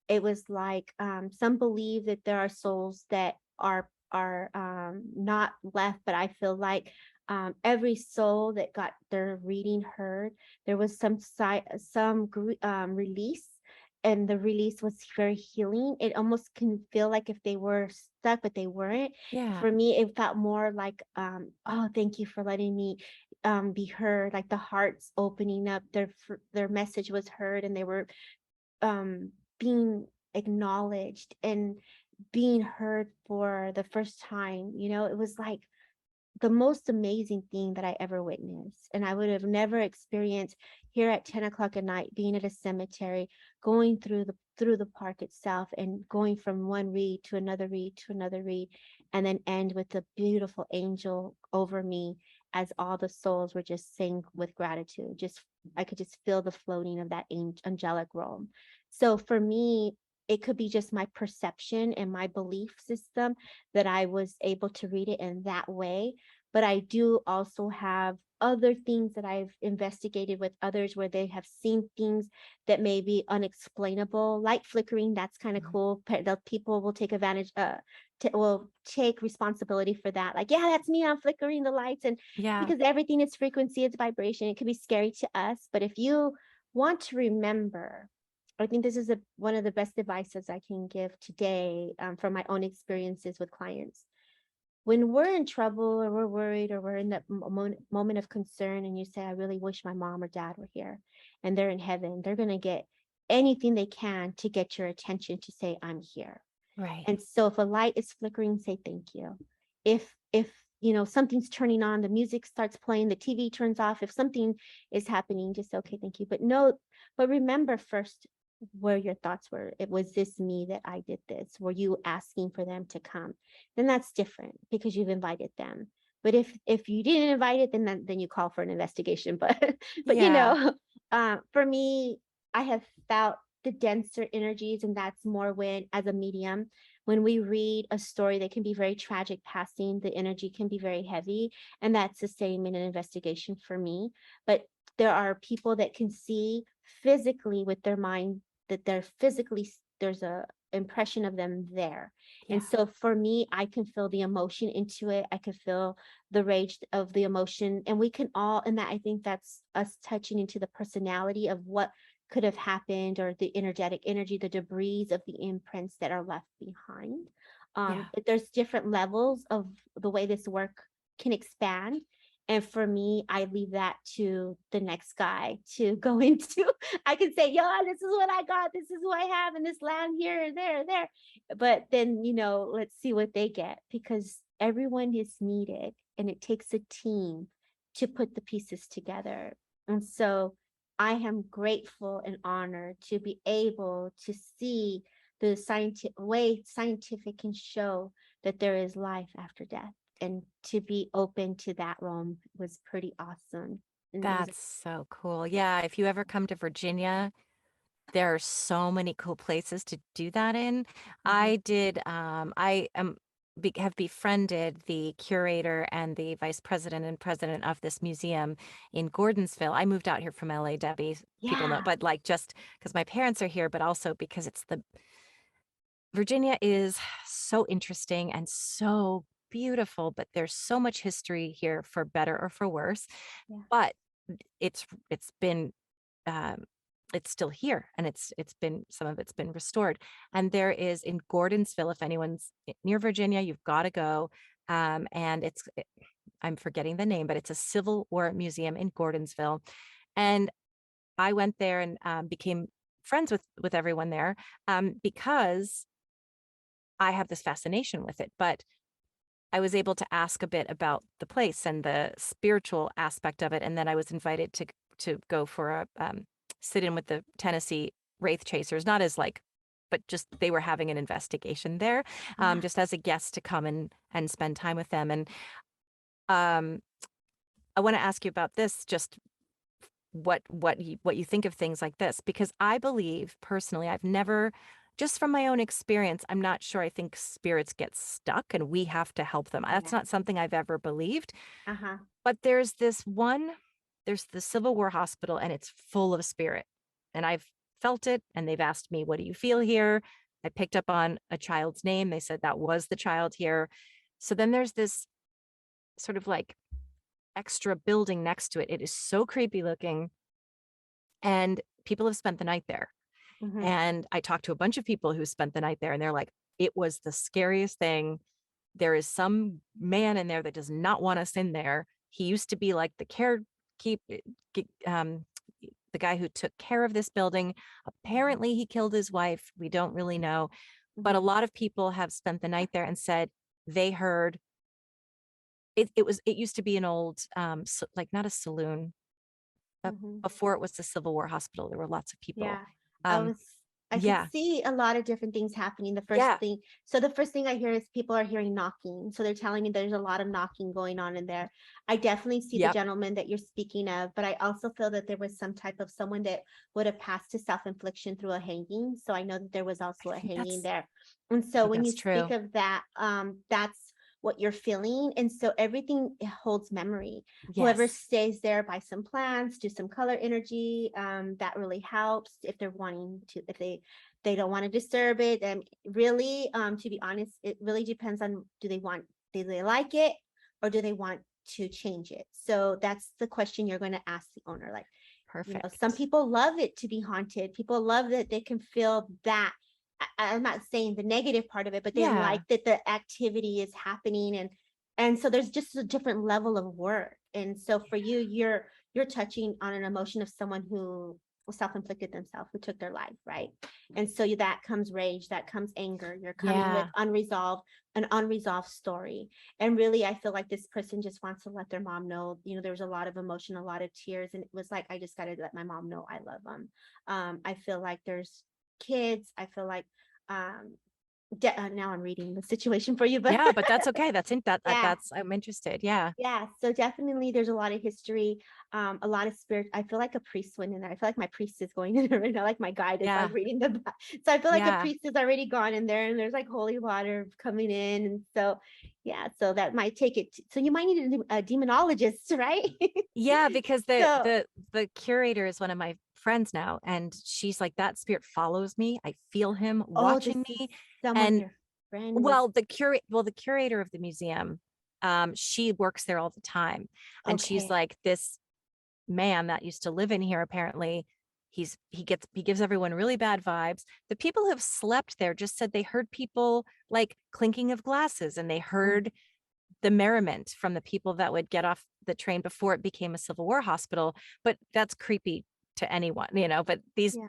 it was like, some believe that there are souls that are not left, but I feel like, every soul that got their reading heard, there was some release, and the release was very healing. It almost can feel like if they were stuck, but they weren't.
Yeah.
For me, it felt more like, oh, thank you for letting me be heard. Like the hearts opening up, their message was heard, and they were um being acknowledged and being heard for the first time. It was like the most amazing thing that I ever witnessed. And I would have never experienced here at 10 o'clock at night, being at a cemetery, going through the park itself, and going from one read to another read to another read, and then end with the beautiful angel over me, as all the souls were just saying with gratitude. Just I could just feel the floating of that angelic realm. So for me, it could be just my perception and my belief system that I was able to read it in that way. But I do also have other things that I've investigated with others, where they have seen things that may be unexplainable, light flickering. That's kind of
Mhm.
cool. The people will take advantage, will take responsibility for that. Like, yeah, that's me. I'm flickering the lights. And
Yeah.
because everything is frequency, it's vibration, it can be scary to us. But if you want to remember, I think this is one of the best advices I can give today, from my own experiences with clients. When we're in trouble, or we're worried, or we're in that moment of concern, and you say, I really wish my mom or dad were here, and they're in heaven, they're going to get anything they can to get your attention, to say, I'm here.
Right.
And so if a light is flickering, say thank you. If something's turning on, the music starts playing, the TV turns off, if something is happening, just say, okay, thank you. But remember first where your thoughts were. It was this me that I did this. Were you asking for them to come? Then that's different, because you've invited them. But if you didn't invite it, then you call for an investigation. But but
Yeah.
for me, I have felt the denser energies, and that's more when, as a medium, when we read a story that can be very tragic passing, the energy can be very heavy. And that's the same in an investigation for me. But there are people that can see physically with their mind, that there's a impression of them there. And
Yeah.
so for me, I can feel the emotion into it. I can feel the rage of the emotion. And we can all, and that, I think that's us touching into the personality of what could have happened, or the energetic energy, the debris of the imprints that are left behind.
Yeah.
But there's different levels of the way this work can expand. And for me, I leave that to the next guy to go into. I can say, yo, this is what I got. This is who I have in this land, here, there, there. But then, let's see what they get, because everyone is needed, and it takes a team to put the pieces together. And so I am grateful and honored to be able to see the scientific way scientific can show that there is life after death. And to be open to that realm was pretty awesome. And it was,
That's so cool. Yeah, if you ever come to Virginia, there are so many cool places to do that in.
mhm.
I am have befriended the curator and the vice president and president of this museum in Gordonsville. I moved out here from LA, Debbie. People know,
Yeah,
but like just because my parents are here, but also because it's the Virginia is so interesting and so beautiful, but there's so much history here for better or for worse.
yeah.
But it's been um, it's still here and it's been some of it's been restored. And there is in Gordonsville, if anyone's near Virginia, you've got to go. And I'm forgetting the name, but it's a Civil War museum in Gordonsville. And I went there and became friends with everyone there because I have this fascination with it. But I was able to ask a bit about the place and the spiritual aspect of it, and then I was invited to go for a sit in with the Tennessee Wraith Chasers, not as like, but just they were having an investigation there,
Uh-huh.
just as a guest to come and spend time with them. And um, I want to ask you about this, just what you think of things like this, because I believe personally, I've never, just from my own experience, I'm not sure. I think spirits get stuck and we have to help them. That's
Yeah.
not something I've ever believed.
Uh-huh.
But there's the Civil War Hospital and it's full of spirit. And I've felt it and they've asked me, what do you feel here? I picked up on a child's name. They said that was the child here. So then there's this sort of like extra building next to it. It is so creepy looking. And people have spent the night there.
Mhm.
And I talked to a bunch of people who spent the night there and they're like, it was the scariest thing. There is some man in there that does not want us in there. He used to be like keep um the guy who took care of this building. Apparently he killed his wife. We don't really know. But a
Mhm.
lot of people have spent the night there and said they heard it used to be an old like not a saloon.
Mhm.
Before it was the Civil War hospital, there were lots of people.
Yeah. I
Um
was I could
yeah.
see a lot of different things happening.
Yeah.
The first thing I hear is people are hearing knocking. So they're telling me there's a lot of knocking going on in there. I definitely see the
Yep.
gentleman that you're speaking of, but I also feel that there was some type of someone that would have passed to self-infliction through a hanging. So I know that there was also a hanging there. And
I
so
think
when you
that's
speak
true.
of that, that's what you're feeling. And so everything holds memory. Whoever
Yes.
stays there, buy some plants, do some color energy, that really helps if they're wanting to, if they don't want to disturb it. And really, to be honest, it really depends on, do they like it, or do they want to change it? So that's the question you're going to ask the owner. Like, some
Perfect.
people love it to be haunted. People love that they can feel that. I'm not saying the negative part of it, but they like
Yeah,
that the activity is happening. And so there's just a different level of work. And so for you, you're touching on an emotion of someone who self-inflicted themselves, who took their life, right? And so that comes rage, that comes anger. You're coming with
yeah,
an unresolved story. And really, I feel like this person just wants to let their mom know, there was a lot of emotion, a lot of tears, and it was like, I just got to let my mom know I love them. I feel like there's kids. I feel like um now I'm reading the situation for you, but
yeah, but that's okay.
yeah,
That's I'm interested. Yeah,
yeah, so definitely there's a lot of history, a lot of spirit. I feel like a priest went in there. I feel like my priest is going in there right now, like my guide as I'm
yeah,
reading the book. So I feel like a
yeah,
priest has already gone in there and there's like holy water coming in. And so, yeah, so that might take it. So you might need a demonologist, right?
yeah. Because
So,
the curator is one of my friends now, and she's like, that spirit follows me. I feel him
oh, this
watching
is
me.
someone
And
your friend was,
the curator of the museum, she works there all the time, and she's
okay.
like, this man that used to live in here, apparently he gives everyone really bad vibes. The people who have slept there just said they heard people like clinking of glasses, and they
Mm,
heard the merriment from the people that would get off the train before it became a Civil War hospital. But that's creepy to anyone, but these
yeah.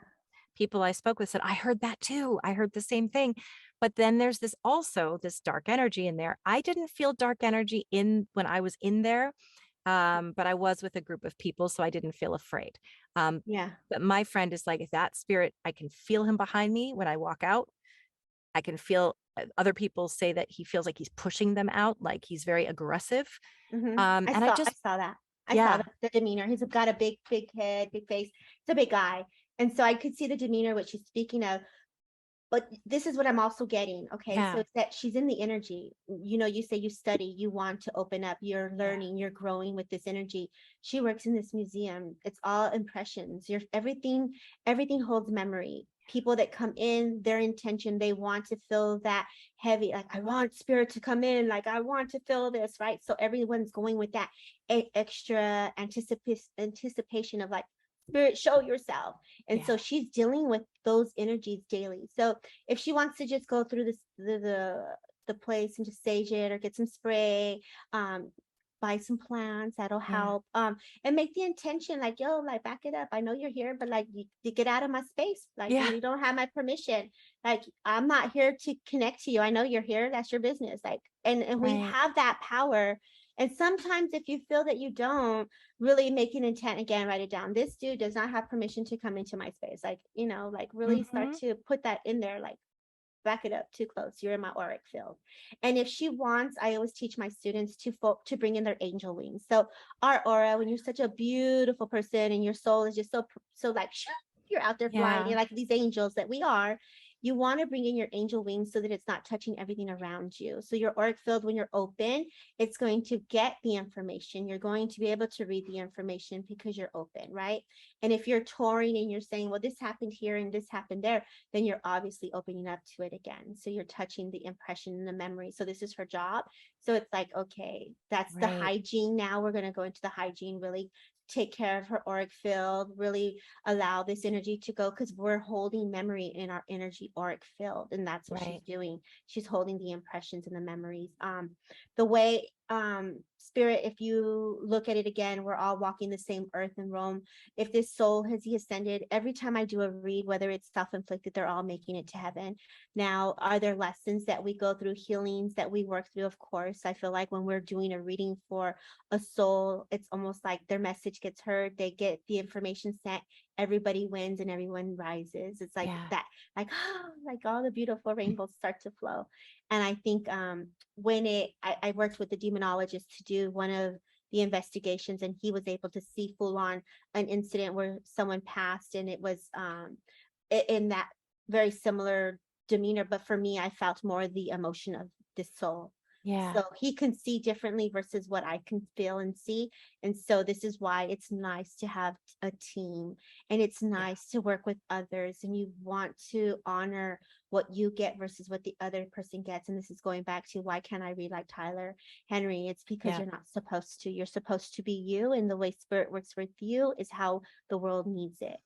people I spoke with said, I heard that too. I heard the same thing. But then there's this dark energy in there. I didn't feel dark energy in when I was in there, but I was with a group of people, so I didn't feel afraid. Um,
Yeah.
but my friend is like, that spirit, I can feel him behind me when I walk out. I can feel other people say that he feels like he's pushing them out, like he's very aggressive.
I
And I
saw I
just,
saw that. I saw
yeah,
the demeanor. He's got a big head, big face. He's a big guy. And so I could see the demeanor, what she's speaking of. But this is what I'm also getting. Okay. So
yeah,
it's that she's in the energy. You know, you say you study, you want to open up, you're
yeah,
learning, you're growing with this energy. She works in this museum. It's all impressions. Everything holds memory. People that come in, their intention, they want to feel that heavy, like I want spirit to come in, like I want to feel this, right? So everyone's going with that extra anticipation of like, spirit, show yourself. And
yeah,
so she's dealing with those energies daily. So if she wants to just go through this the place and just sage it or get some spray, um, buy some plants that'll
yeah,
help, and make the intention like, yo, like back it up, I know you're here, but like you get out of my space, like
yeah,
you don't have my permission, like I'm not here to connect to you, I know you're here, that's your business, like, and we
right,
have that power. And sometimes if you feel that you don't, really make an intent, again, write it down, this dude does not have permission to come into my space, like, you know, like really start
hmm,
to put that in there, like back it up, too close, you're in my auric field. And if she wants, I always teach my students to bring in their angel wings. So our aura, when you're such a beautiful person and your soul is just so like you're out there flying,
yeah,
you're like these angels that we are, you want to bring in your angel wings so that it's not touching everything around you. So your auric field, when you're open, it's going to get the information, you're going to be able to read the information because you're open, right? And if you're touring and you're saying, well, this happened here and this happened there, then you're obviously opening up to it again. So you're touching the impression and the memory. So this is her job. So it's like, okay, that's the
right,
hygiene. Now we're going to go into the hygiene, really take care of her auric field, really allow this energy to go, because we're holding memory in our energy auric field. And that's what she's
right,
doing. She's holding the impressions and the memories. The way spirit, if you look at it again, we're all walking the same earth and Rome. If this soul has he ascended, every time I do a read, whether it's self-inflicted, they're all making it to heaven. Now, are there lessons that we go through, healings that we work through? Of course. I feel like when we're doing a reading for a soul, it's almost like their message gets heard, they get the information sent, everybody wins and everyone rises. It's like
yeah,
that, like like all the beautiful rainbows start to flow. And I think when I worked with the demonologist to do one of the investigations, and he was able to see full on an incident where someone passed, and it was in that very similar demeanor, but for me I felt more the emotion of this soul.
yeah,
So he can see differently versus what I can feel and see. And so this is why it's nice to have a team, and it's
yeah,
nice to work with others, and you want to honor what you get versus what the other person gets. And this is going back to, why can't I read like Tyler Henry? It's because
yeah.
you're not supposed to. You're supposed to be you, and the way spirit works with you is how the world needs it.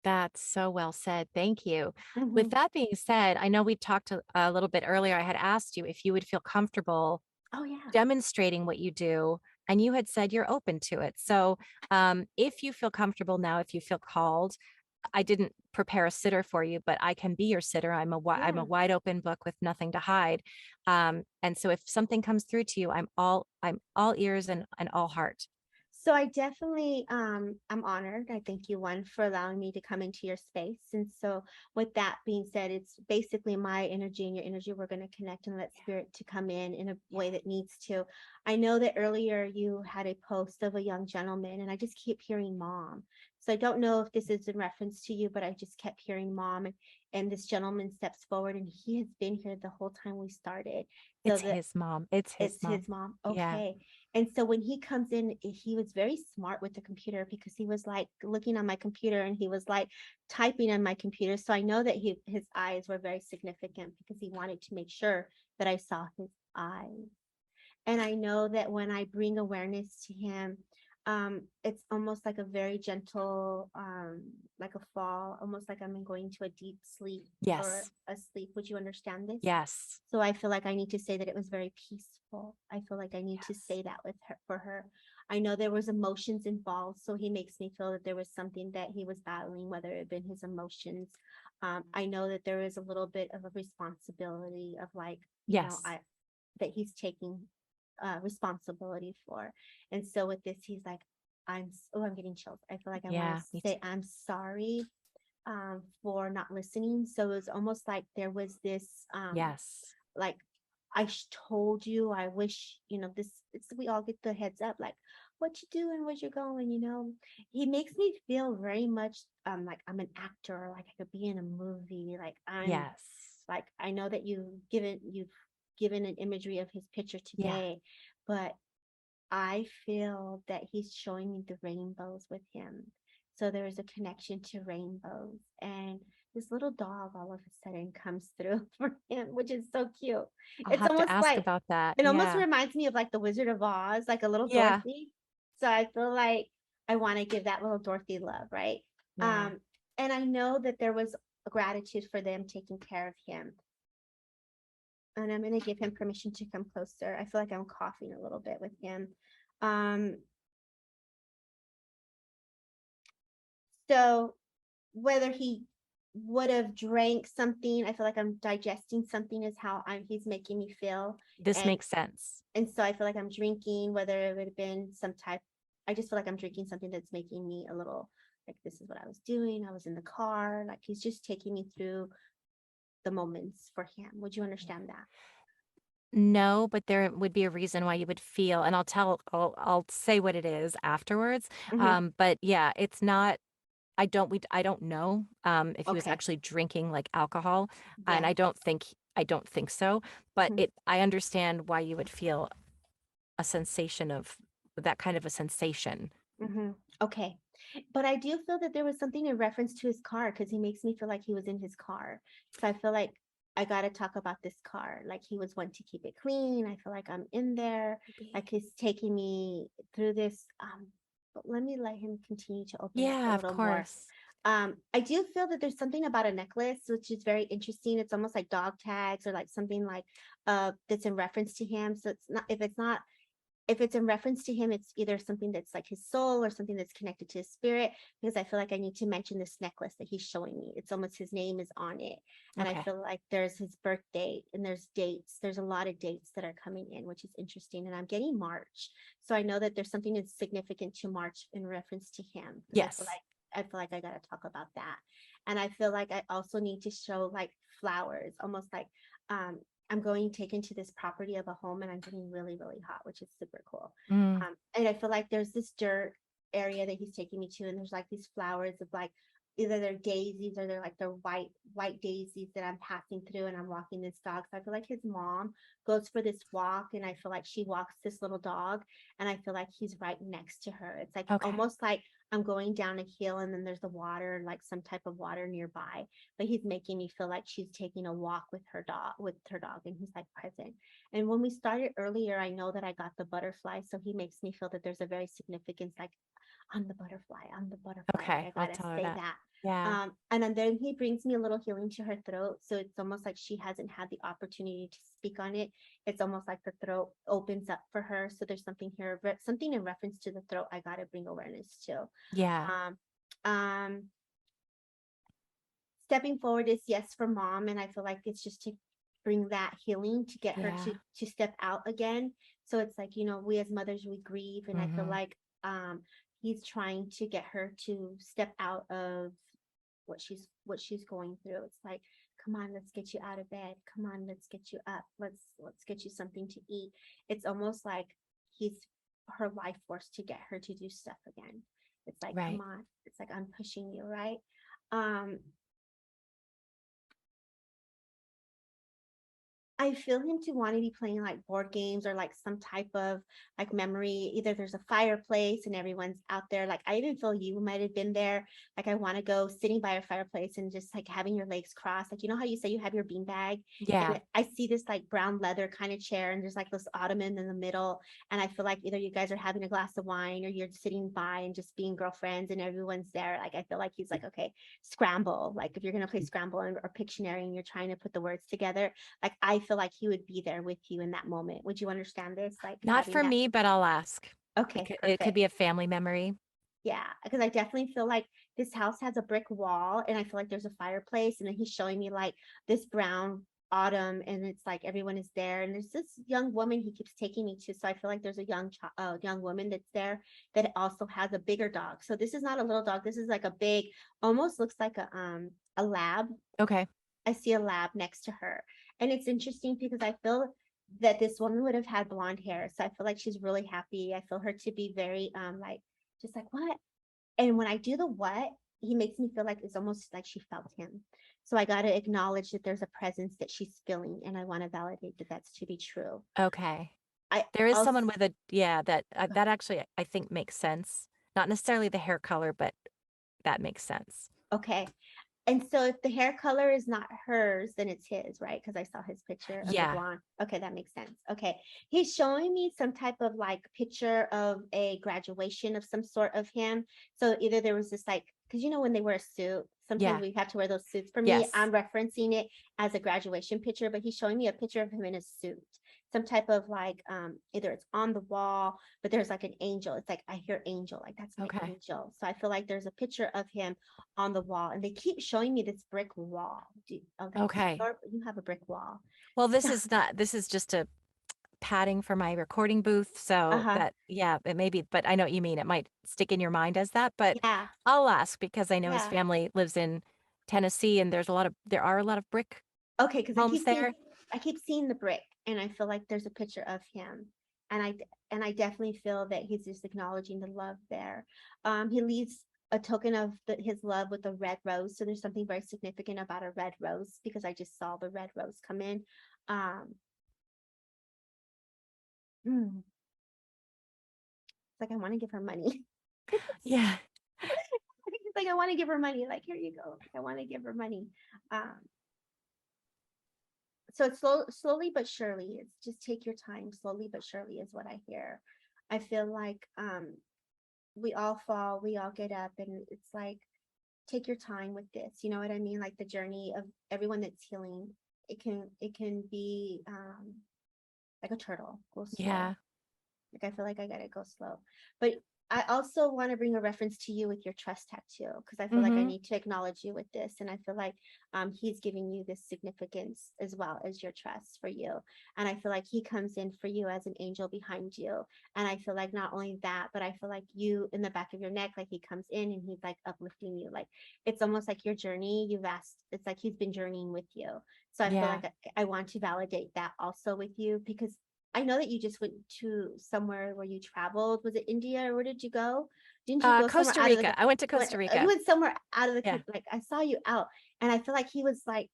That's so well said. Thank you. With
Mhm.
that being said, I know we talked a little bit earlier. I had asked you if you would feel comfortable
Oh yeah.
demonstrating what you do, and you had said you're open to it. So, if you feel comfortable now, if you feel called, I didn't prepare a sitter for you, but I can be your sitter. I'm a
Yeah.
wide open book with nothing to hide. And so if something comes through to you, I'm all ears and all heart.
So I definitely I'm honored. I thank you, one, for allowing me to come into your space. And so with that being said, it's basically my energy and your energy. We're going to connect and let spirit to come in a
Yeah.
way that needs to. I know that earlier you had a post of a young gentleman, and I just keep hearing mom. So I don't know if this is in reference to you, but I just kept hearing mom, and this gentleman steps forward, and he has been here the whole time we started. So
It's
the
his mom. It's his
it's
mom.
his mom.
Yeah.
Okay. And so when he comes in, he was very smart with the computer, because he was like looking on my computer, and he was like typing on my computer. So I know that his eyes were very significant, because he wanted to make sure that I saw his eyes. And I know that when I bring awareness to him, it's almost like a very gentle, like a fall, almost like I'm going to a deep sleep or
Yes.
a sleep. Would you understand this?
Yes.
So I feel like I need to say that it was very peaceful. I feel like I need to
Yes.
say that with her, for her. I know there was emotions involved, so he makes me feel that there was something that he was battling, whether it had been his emotions. I know that there is a little bit of a responsibility of like,
Yes.
I that he's taking. responsibility for. And so with this, he's like, I'm getting chills. I feel like I want to
Yeah, me
say
too.
I'm sorry for not listening. So it was almost like there was this
Yes.
like told you, I wish, this it's, we all get the heads up, like what you doing, where you're going. He makes me feel very much like I'm an actor, like I could be in a movie, like I'm
Yes.
like I know that you've given an imagery of his picture
Yeah.
today, but I feel that he's showing me the rainbows with him. So there is a connection to rainbows. And this little dog all of a sudden comes through for him, which is so cute.
I'll
It's
have to
almost
ask
like,
about that.
it almost
Yeah.
reminds me of like the Wizard of Oz, like a little
Yeah.
Dorothy. So I feel like I want to give that little Dorothy love, right?
Yeah.
Um, and I know that there was gratitude for them taking care of him. And I'm going to give him permission to come closer. I feel like I'm coughing a little bit with him. Um, So whether he would have drank something, I feel like I'm digesting something is how he's making me feel.
This
And
makes sense.
and so I feel like I'm drinking, whether it would have been some type, I just feel like I'm drinking something that's making me a little like this is what I was doing. I was in the car. Like he's just taking me through the moments for him. Would you understand that?
No, but there would be a reason why you would feel, and I'll say what it is afterwards.
Hmm.
But yeah, it's not, I don't know if he was
Okay.
actually drinking like alcohol, and
Yeah.
I don't think so, but
Hmm.
I understand why you would feel a sensation of that kind of a sensation.
Hmm. Okay. But I do feel that there was something in reference to his car because he makes me feel like he was in his car. So I feel like I got to talk about this car. Like he was one to keep it clean. I feel like I'm in there. Like
Maybe.
he's taking me through this. But let me let him continue to open up a
Yeah, of
little more.
course.
I do feel that there's something about a necklace which is very interesting. It's almost like dog tags or like something like that's in reference to him. So it's not if it's in reference to him, it's either something that's like his soul or something that's connected to his spirit. Because I feel like I need to mention this necklace that he's showing me. It's almost his name is on it. And I
Okay.
feel like there's his birth date and there's dates. There's a lot of dates that are coming in, which is interesting. And I'm getting March. So I know that there's something that's significant to March in reference to him. Because
Yes.
I feel like I gotta talk about that. And I feel like I also need to show like flowers, almost like um I'm going taken to this property of a home and I'm getting really, really hot, which is super cool.
Mm,
And I feel like there's this dirt area that he's taking me to, and there's like these flowers of like either they're daisies or they're white daisies that I'm passing through and I'm walking this dog. So I feel like his mom goes for this walk and I feel like she walks this little dog and I feel like he's right next to her. It's like
okay.
almost like I'm going down a hill and then there's the water, like some type of water nearby, but he's making me feel like she's taking a walk with her dog and he's like present. And when we started earlier, I know that I got the butterfly. So he makes me feel that there's a very significance like on the butterfly. Like
Okay.
I
I'll
gotta
tell her
say
that.
that.
Yeah.
And then he brings me a little healing to her throat. So it's almost like she hasn't had the opportunity to speak on it. It's almost like the throat opens up for her. So there's something here, something in reference to the throat I gotta bring awareness to.
Yeah.
Um, um, Stepping forward is yes for mom, and I feel like it's just to bring that healing to get her
Yeah.
to step out again. So it's like, we as mothers, we grieve, and I feel
Hmm.
like he's trying to get her to step out of what she's going through. It's like, come on, let's get you out of bed, come on, let's get you up, let's get you something to eat. It's almost like he's her life force to get her to do stuff again. It's like, come
Right.
on, it's like I'm pushing you, right? um I feel him to want to be playing like board games or like some type of like memory. Either there's a fireplace and everyone's out there. Like I even feel you might have been there. Like I want to go sitting by a fireplace and just like having your legs crossed. Like you know how you say you have your beanbag,
Yeah.
and I see this like brown leather kind of chair and there's like this ottoman in the middle. And I feel like either you guys are having a glass of wine or you're sitting by and just being girlfriends and everyone's there. Like I feel like he's like, okay, scramble. Like if you're gonna play scramble or Pictionary and you're trying to put the words together, like I feel like he would be there with you in that moment. Would you understand this? Like
Not
having
for
that.
me, but I'll ask.
Okay,
It could
perfect.
be a family memory.
Yeah, because I definitely feel like this house has a brick wall and I feel like there's a fireplace and then he's showing me like this brown autumn, and it's like everyone is there, and there's this young woman he keeps taking me to. So I feel like there's a young woman that's there that also has a bigger dog. So this is not a little dog. This is like a big, almost looks like a lab.
Okay.
I see a lab next to her. And it's interesting because I feel that this woman would have had blonde hair. So I feel like she's really happy. I feel her to be very like just like what? And when I do the what, he makes me feel like it's almost like she felt him. So I got to acknowledge that there's a presence that she's feeling, and I want to validate that that's to be true.
Okay.
I
There is
also
someone with a, yeah, that actually I think makes sense. Not necessarily the hair color, but that makes sense.
okay. And so if the hair color is not hers, then it's his, right? Because I saw his picture of the
Yeah.
blonde. Okay, that makes sense. Okay. He's showing me some type of like picture of a graduation of some sort of him. So either there was this like, because you know when they wear a suit, sometimes
Yeah.
we have to wear those suits. For me,
Yes.
I'm referencing it as a graduation picture, but he's showing me a picture of him in a suit. Some type of like either it's on the wall, but there's like an angel. It's like I hear angel, like that's my
Okay.
angel. So I feel like there's a picture of him on the wall, and they keep showing me this brick wall. Okay,
Okay.
you have a brick wall.
Well,
So,
this is just a padding for my recording booth. So
uh-huh.
that, yeah, it may be, but I know what you mean. It might stick in your mind as that, but
Yeah,
I'll ask because I know his
yeah.
family lives in Tennessee and there are a lot of brick
Okay, because
homes there.
I keep seeing the brick, and I feel like there's a picture of him, and I definitely feel that he's just acknowledging the love there. He leaves a token of his love with a red rose. So there's something very significant about a red rose because I just saw the red rose come in. Um, it's like I want to give her money.
Yeah.
It's like I want to give her money. Like here you go. Like, I want to give her money. Um, so it's slowly but surely. It's just take your time. Slowly but surely is what I hear. I feel like we all fall, we all get up, and it's like take your time with this. You know what I mean? Like the journey of everyone that's healing. It can be like a turtle, go slow.
Yeah.
Like I feel like I gotta go slow. But I also want to bring a reference to you with your trust tattoo because I feel like I
Mm-hmm.
need to acknowledge you with this, and I feel like he's giving you this significance as well as your trust for you, and I feel like he comes in for you as an angel behind you, and I feel like not only that, but I feel like you in the back of your neck, like he comes in and he's like uplifting you, like it's almost like your journey you've asked. It's like he's been journeying with you, so I feel
Yeah.
like I want to validate that also with you because I know that you just went to somewhere where you traveled. Was it India or where did you go? Didn't you go somewhere
Costa
out of
Rica.
the
I went to
you went
Costa
you
Rica.
went somewhere out of the
Yeah.
country. Like I saw you out, and I feel like he was like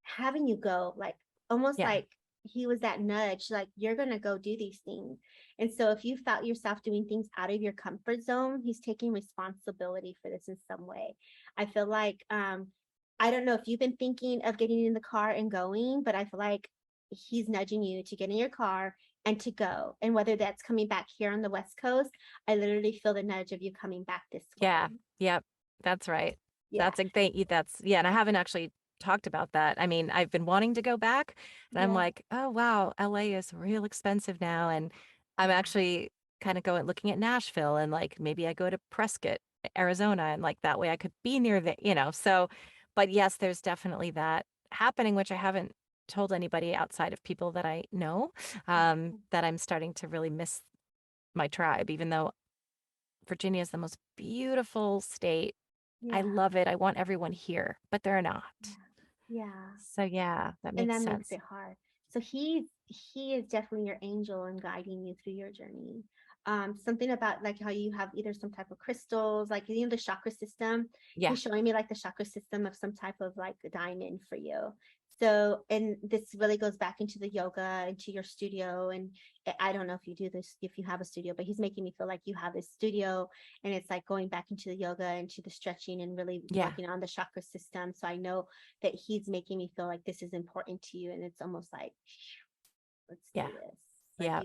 having you go, like almost
Yeah.
like he was that nudge, like you're gonna go do these things. And so if you felt yourself doing things out of your comfort zone, he's taking responsibility for this in some way. I feel like I don't know if you've been thinking of getting in the car and going, but I feel like he's nudging you to get in your car and to go. And whether that's coming back here on the West Coast, I literally feel the nudge of you coming back this way.
Yeah. Yep. That's right.
Yeah.
That's a thank you. That's yeah. And I haven't actually talked about that. I mean, I've been wanting to go back and I'm
Yeah.
like, oh wow, LA is real expensive now. And I'm
Yeah.
actually kind of going looking at Nashville and like maybe I go to Prescott, Arizona, and like that way I could be near the, so but yes, there's definitely that happening, which I haven't told anybody outside of people that I know, that I'm starting to really miss my tribe, even though Virginia is the most beautiful state. I
Yeah.
love it. I want everyone here, but they're not.
Yeah. Yeah.
So yeah, that
And
makes
that makes
sense.
it hard. So he is definitely your angel and guiding you through your journey. Something about like how you have either some type of crystals, like the chakra system.
Yeah.
He's showing me like the chakra system of some type of like a diamond for you. So, and this really goes back into the yoga, into your studio. And I don't know if you do this, if you have a studio, but he's making me feel like you have this studio, and it's like going back into the yoga, into the stretching, and really
Yeah.
working on the chakra system. So I know that he's making me feel like this is important to you, and it's almost like let's do
Yeah.
this. Like
Yeah,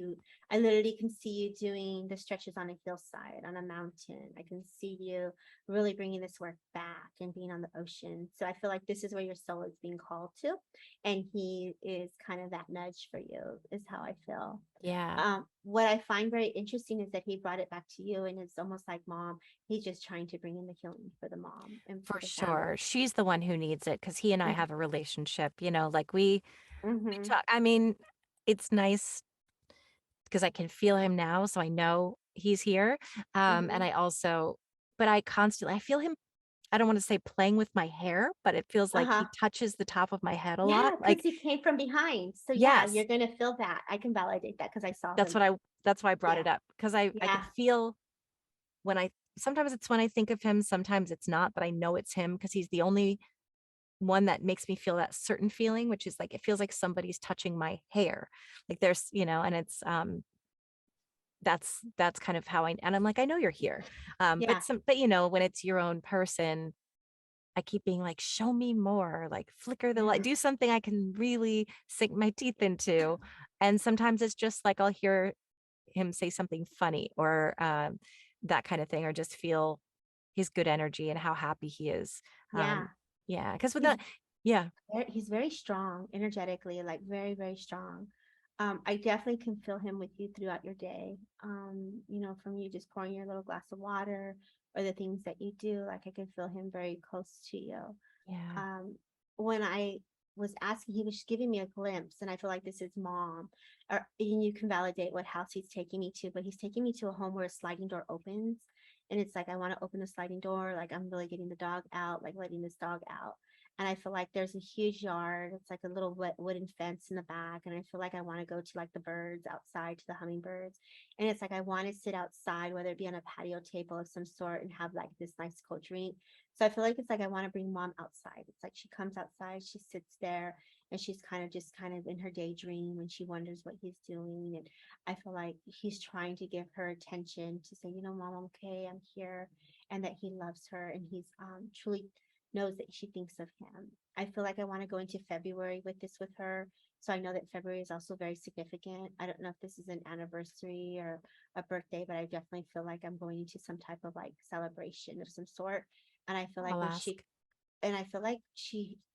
I literally can see you doing the stretches on a hillside, on a mountain. I can see you really bringing this work back and being on the ocean. So I feel like this is where your soul is being called to. And he is kind of that nudge for you, is how I feel.
yeah,
What I find very interesting is that he brought it back to you, and it's almost like mom, he's just trying to bring in the healing for the mom and
for
for the
sure.
family.
She's the one who needs it because he and I have a relationship, like we
Mm-hmm.
talk. I mean, it's nice because I can feel him now, so I know he's here. And
Mm-hmm.
I also, but I constantly, I feel him. I don't want to say playing with my hair, but it feels like
Uh-huh.
he touches the top of my head a lot.
Yeah, because
Like,
he came from behind. So yeah,
yes,
you're gonna feel that. I can validate that because I saw
that's
him.
what I, that's why I brought
Yeah,
it up because I
yeah,
could feel when sometimes it's when I think of him, sometimes it's not, but I know it's him because he's the only one that makes me feel that certain feeling, which is like, it feels like somebody's touching my hair. Like there's, and it's, that's kind of how and I'm like, I know you're here.
yeah,
But when it's your own person, I keep being like, show me more, like flicker the light,
yeah,
do something I can really sink my teeth into. And sometimes it's just like I'll hear him say something funny or that kind of thing, or just feel his good energy and how happy he is.
yeah.
Yeah, because with
He's
that, yeah,
he's very strong energetically, like very, very strong. I definitely can feel him with you throughout your day. From you just pouring your little glass of water or the things that you do, like I can feel him very close to you.
yeah,
um, when I was asking, he was just giving me a glimpse, and I feel like this is mom. And you can validate what house he's taking me to, but he's taking me to a home where a sliding door opens, and it's like I want to open the sliding door, like I'm really getting the dog out, like letting this dog out. And I feel like there's a huge yard. It's like a little wooden fence in the back, and I feel like I want to go to like the birds outside, to the hummingbirds. And it's like I want to sit outside, whether it be on a patio table of some sort, and have like this nice cold drink. So I feel like it's like I want to bring mom outside. It's like she comes outside, she sits there, and she's kind of in her daydream, and she wonders what he's doing. And I feel like he's trying to give her attention to say, mom, I'm okay, I'm here, and that he loves her, and he's truly knows that she thinks of him. I feel like I want to go into February with this with her. So I know that February is also very significant. I don't know if this is an anniversary or a birthday, but I definitely feel like I'm going into some type of like celebration of some sort. And I feel like
I'll
when
ask.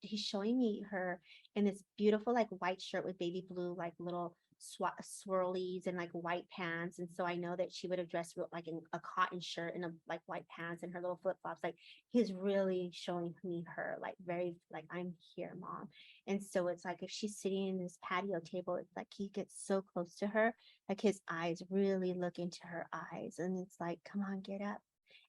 he's showing me her in this beautiful like white shirt with baby blue like little swirlies and like white pants. And so I know that she would have dressed like in a cotton shirt and a like white pants and her little flip-flops. Like he's really showing me her like very like, I'm here, mom. And so it's like if she's sitting in this patio table, it's like he gets so close to her, like his eyes really look into her eyes, and it's like, come on, get up.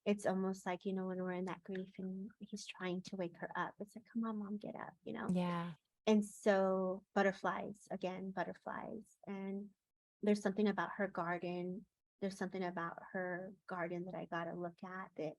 It's almost like, when we're in that grief and he's trying to wake her up. It's like, come on, mom, get up.
Yeah,
And so butterflies, again, butterflies. And there's something about her garden. There's something about her garden that I got to look at, that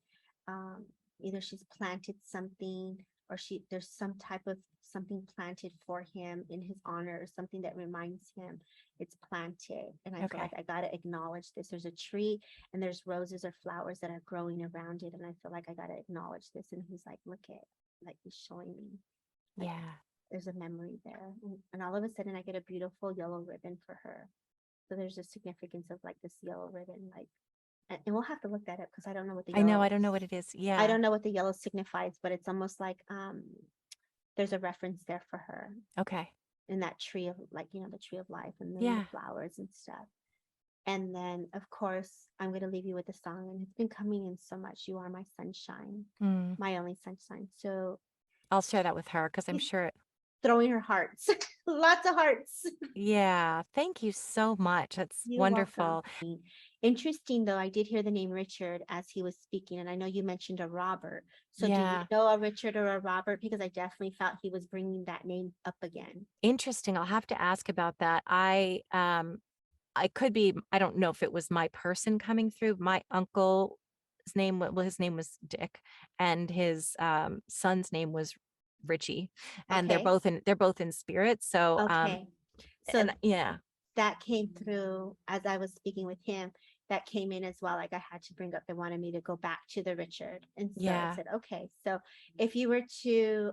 um, either she's planted something, or there's some type of something planted for him in his honor, or something that reminds him it's planted. And I feel like
okay,
I got to acknowledge this. There's a tree, and there's roses or flowers that are growing around it. And I feel like I got to acknowledge this. And he's like, look at, like he's showing me, like
yeah,
there's a memory there. And all of a sudden I get a beautiful yellow ribbon for her. So there's a significance of like this yellow ribbon, like, and we'll have to look that up because I don't know what the
I know,
yellow,
I don't know what it is.
I
Yeah,
don't know what the yellow signifies, but it's almost like there's a reference there for her
okay,
in that tree of like, the tree of life, and then the
yeah,
flowers and stuff. And then of course I'm gonna leave you with a song, and it's been coming in so much. You are my sunshine,
mm.
my only sunshine. So
I'll share that with her because I'm
he's
sure.
throwing her hearts, lots of hearts.
Yeah, thank you so much. That's
You're welcome.
wonderful.
Interesting, though, I did hear the name Richard as he was speaking, and I know you mentioned a Robert. So, do you
Yeah,
know a Richard or a Robert? Because I definitely felt he was bringing that name up again.
interesting. I'll have to ask about that. I could be, I don't know if it was my person coming through. My uncle, his name was Dick, and his son's name was Richie, and
Okay.
they're both in spirit. So
Okay. So
and yeah,
that came through as I was speaking with him. That came in as well. Like I had to bring up, they wanted me to go back to the Richard. And so I
yeah,
said, okay. So if you were to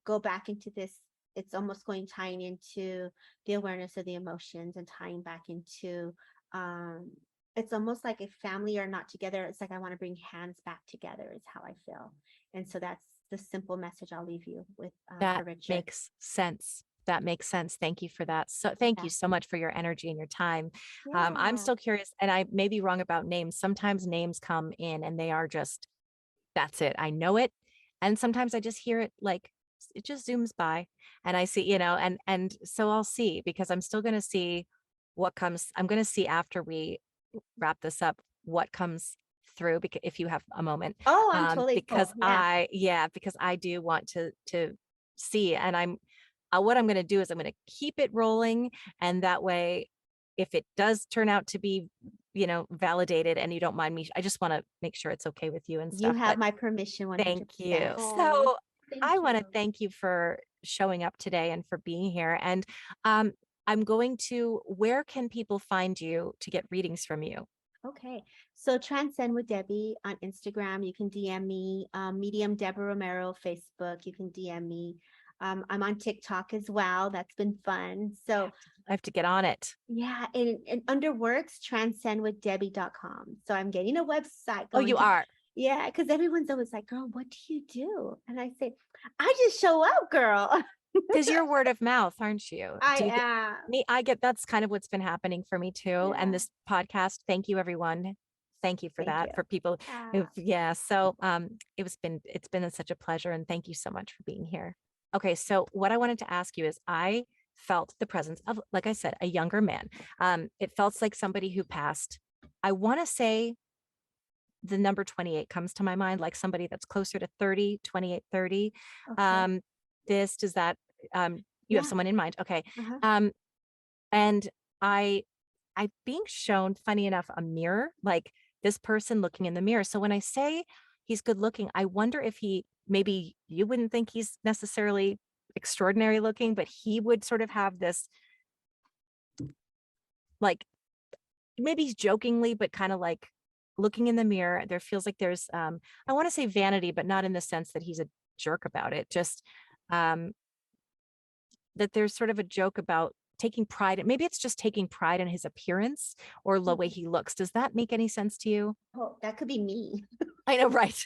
go back into this it's almost going tying into the awareness of the emotions and tying back into um it's almost like if family are not together, it's like I want to bring hands back together is how I feel. And so that's the simple message I'll leave you with for
That
Richard.
makes sense. That makes sense. Thank you for that. So thank
Yeah.
you so much for your energy and your time. I'm
Yeah.
still curious, and I may be wrong about names. Sometimes names come in and they are just, that's it. I know it. And sometimes I just hear it like it just zooms by and I see, and so I'll see because I'm still going to see what comes. I'm going to see after we wrap this up what comes through because if you have a moment
Oh, I'm totally
because
full. Yeah.
because I do want to see and I'm what I'm going to do is I'm going to keep it rolling and that way if it does turn out to be validated and you don't mind me I just want to make sure it's okay with you and
You
stuff
have
but
my permission
thank
100%.
you.
Oh,
So
thank
I want to
you.
thank you for showing up today and for being here. And um, I'm going to, where can people find you to get readings from you?
Okay. So Transcend with Debbie on Instagram. You can DM me. Medium Debbie Romero, Facebook. You can DM me. I'm on TikTok as well. That's been fun. So
I have to get on it.
yeah, and under works, transcendwithdebbie.com. So I'm getting a website
Oh,
going
you
to,
are.
yeah, because everyone's always like, girl, what do you do? And I say, I just show up, girl.
Because you're word of mouth, aren't you?
I
Do you get
am.
me? I get that's kind of what's been happening for me too. And
Yeah.
this podcast, thank you, everyone. Thank you for
Thank you.
that. For people who,
Ah,
yeah. So it's been such a pleasure and thank you so much for being here. Okay, so what I wanted to ask you is I felt the presence of, like I said, a younger man. It felt like somebody who passed. I want to say the number 28 comes to my mind, like somebody that's closer to 30, 28, 30.
okay.
Um, this does that you have
Yeah.
someone in mind. Okay.
Uh-huh.
Um, and I I being shown, funny enough, a mirror, like this person looking in the mirror. So when I say he's good looking, I wonder if he maybe you wouldn't think he's necessarily extraordinary looking, but he would sort of have this like maybe he's jokingly, but kind of like looking in the mirror. There feels like there's I want to say vanity, but not in the sense that he's a jerk about it. Just um that there's sort of a joke about taking pride. Maybe it's just taking pride in his appearance or the way
Mhm.
he looks. Does that make any sense to you?
Oh, that could be me.
I know, right?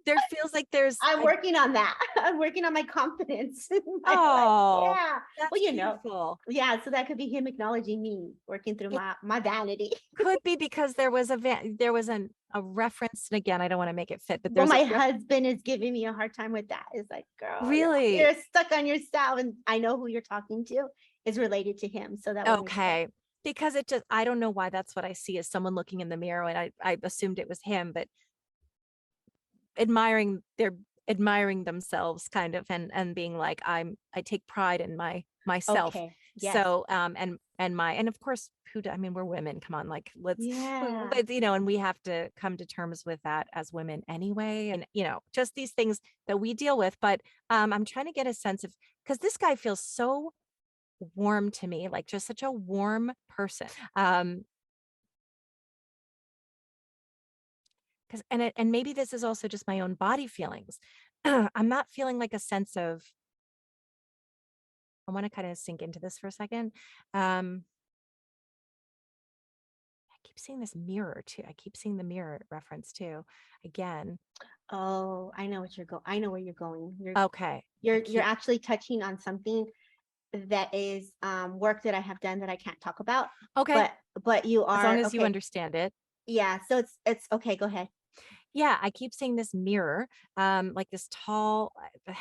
There feels like there's
I'm working on that. I'm working on my confidence in my life.
oh,
Yeah.
that's
Well,
beautiful.
yeah, so that could be him acknowledging me, working through
It
my vanity.
could be because there was there was a reference, and again, I don't want to make it fit, but
Well,
there's a
my husband is giving me a hard time with that. It's like, girl,
really
you're stuck on yourself. And I know who you're talking to is related to him. So that would make sense.
okay. Because it just I don't know why that's what I see as someone looking in the mirror, and I assumed it was him, but they're admiring themselves kind of and being like I take pride in myself.
Okay. Yes.
So and of course I mean we're women, come on, like
Yeah.
let's and we have to come to terms with that as women anyway, and just these things that we deal with, but I'm trying to get a sense of because this guy feels so warm to me, like just such a warm person. Because and maybe this is also just my own body feelings. I'm not feeling like a sense of I want to kind of sink into this for a second. I keep seeing this mirror too. I keep seeing the mirror reference too. Again.
Oh, I know what you're going. I know where you're going.
Okay.
You're actually touching on something that is work that I have done that I can't talk about.
Okay.
But you
As long
are
as you
okay.
understand it.
Yeah. So it's okay. Go ahead.
Yeah, I keep seeing this mirror, like this tall.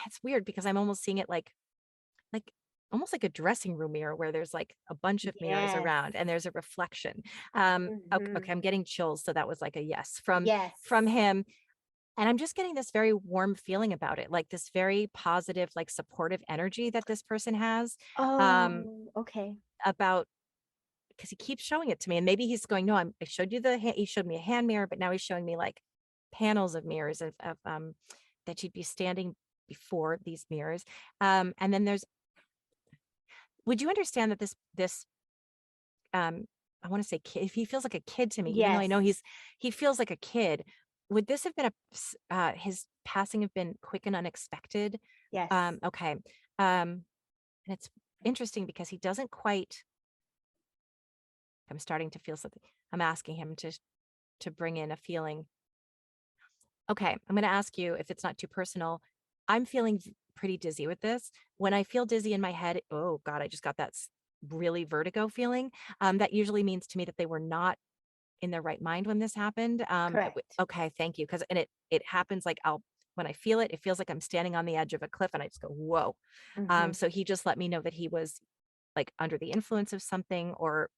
It's weird because I'm almost seeing it like almost like a dressing room mirror where there's like a bunch of mirrors
Yes.
around and there's a reflection. Okay,
Mhm.
okay, I'm getting chills, so that was like a yes
Yes.
from him. And I'm just getting this very warm feeling about it, like this very positive, like supportive energy that this person has um,
Oh, okay.
about because he keeps showing it to me. And maybe he's going, no, I showed you he showed me a hand mirror, but now he's showing me like panels of mirrors of that you'd be standing before these mirrors. And then would you understand that this um I want to say kid, if he feels like a kid to me, even though I
Yes.
know he feels like a kid, would this have been his passing have been quick and unexpected?
Yes.
Okay. Um And it's interesting because he doesn't quite, I'm starting to feel something. I'm asking him to bring in a feeling. Okay, I'm going to ask you if it's not too personal. I'm feeling pretty dizzy with this. When I feel dizzy in my head, oh God, I just got that really vertigo feeling. That usually means to me that they were not in their right mind when this happened.
Correct.
Okay, thank you. Because and it happens like when I feel it, it feels like I'm standing on the edge of a cliff and I just go, whoa.
Mm-hmm.
So he just let me know that he was like under the influence of something or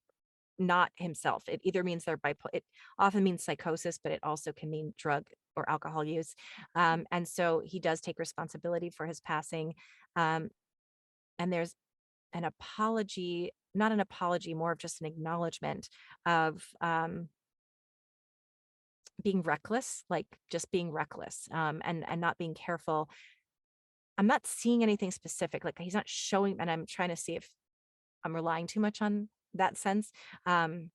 not himself. It either means they're bipolar. It often means psychosis, but it also can mean drug or alcohol use. And so he does take responsibility for his passing. Um, and there's an apology, not an apology, more of just an acknowledgement of being reckless, like just being reckless, and not being careful. I'm not seeing anything specific. Like he's not showing, and I'm trying to see if I'm relying too much on that sense. Um,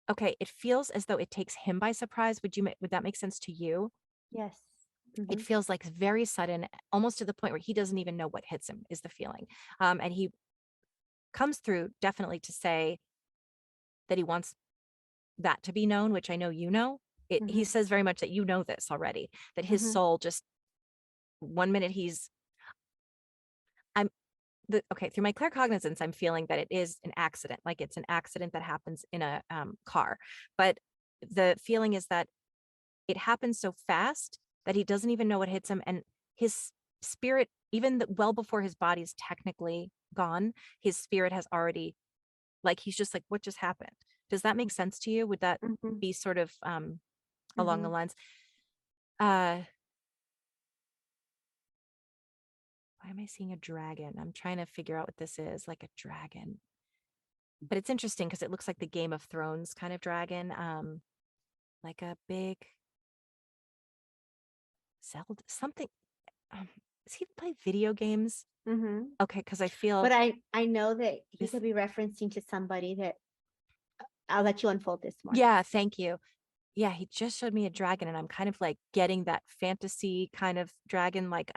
Okay, it feels as though it takes him by surprise. Would that make sense to you?
Yes.
It
Mm-hmm.
feels like very sudden, almost to the point where he doesn't even know what hits him is the feeling. And he comes through definitely to say that he wants that to be known, which I know you know. He
Mm-hmm.
says very much that you know this already, that his
Mm-hmm.
soul just one minute I'm okay, through my claircognizance, I'm feeling that it is an accident, like it's an accident that happens in a car. But the feeling is that it happens so fast that he doesn't even know what hits him. And his spirit, even well before his body's technically gone, his spirit has already, like, he's just like, what just happened? Does that make sense to you? Would that
Mm-hmm.
be sort of along
Mm-hmm.
the lines? Uh, why am I seeing a dragon? I'm trying to figure out what this is, like a dragon. But it's interesting because it looks like the Game of Thrones kind of dragon, like a big Zelda, something. Um, does he play video games?
Mm-hmm.
Okay, because I feel
But I know that he
this.
could be referencing to somebody that I'll let you unfold this more.
Yeah, thank you. Yeah, he just showed me a dragon, and I'm kind of like getting that fantasy kind of dragon, like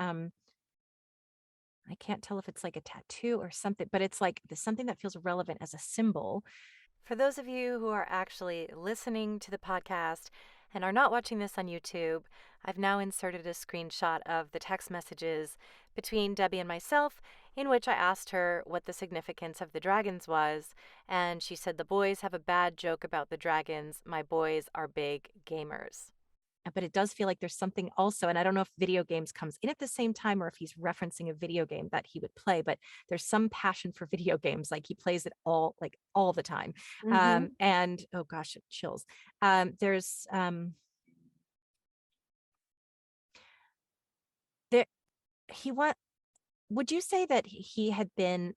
I can't tell if it's like a tattoo or something, but it's like something that feels relevant as a symbol. For those of you who are actually listening to the podcast and are not watching this on YouTube, I've now inserted a screenshot of the text messages between Debbie and myself, in which I asked her what the significance of the dragons was. And she said, the boys have a bad joke about the dragons. My boys are big gamers. But it does feel like there's something also, and I don't know if video games comes in at the same time or if he's referencing a video game that he would play, but there's some passion for video games. Like he plays it all the time.
Mm-hmm.
And oh gosh, it chills. There's there he want would you say that he had been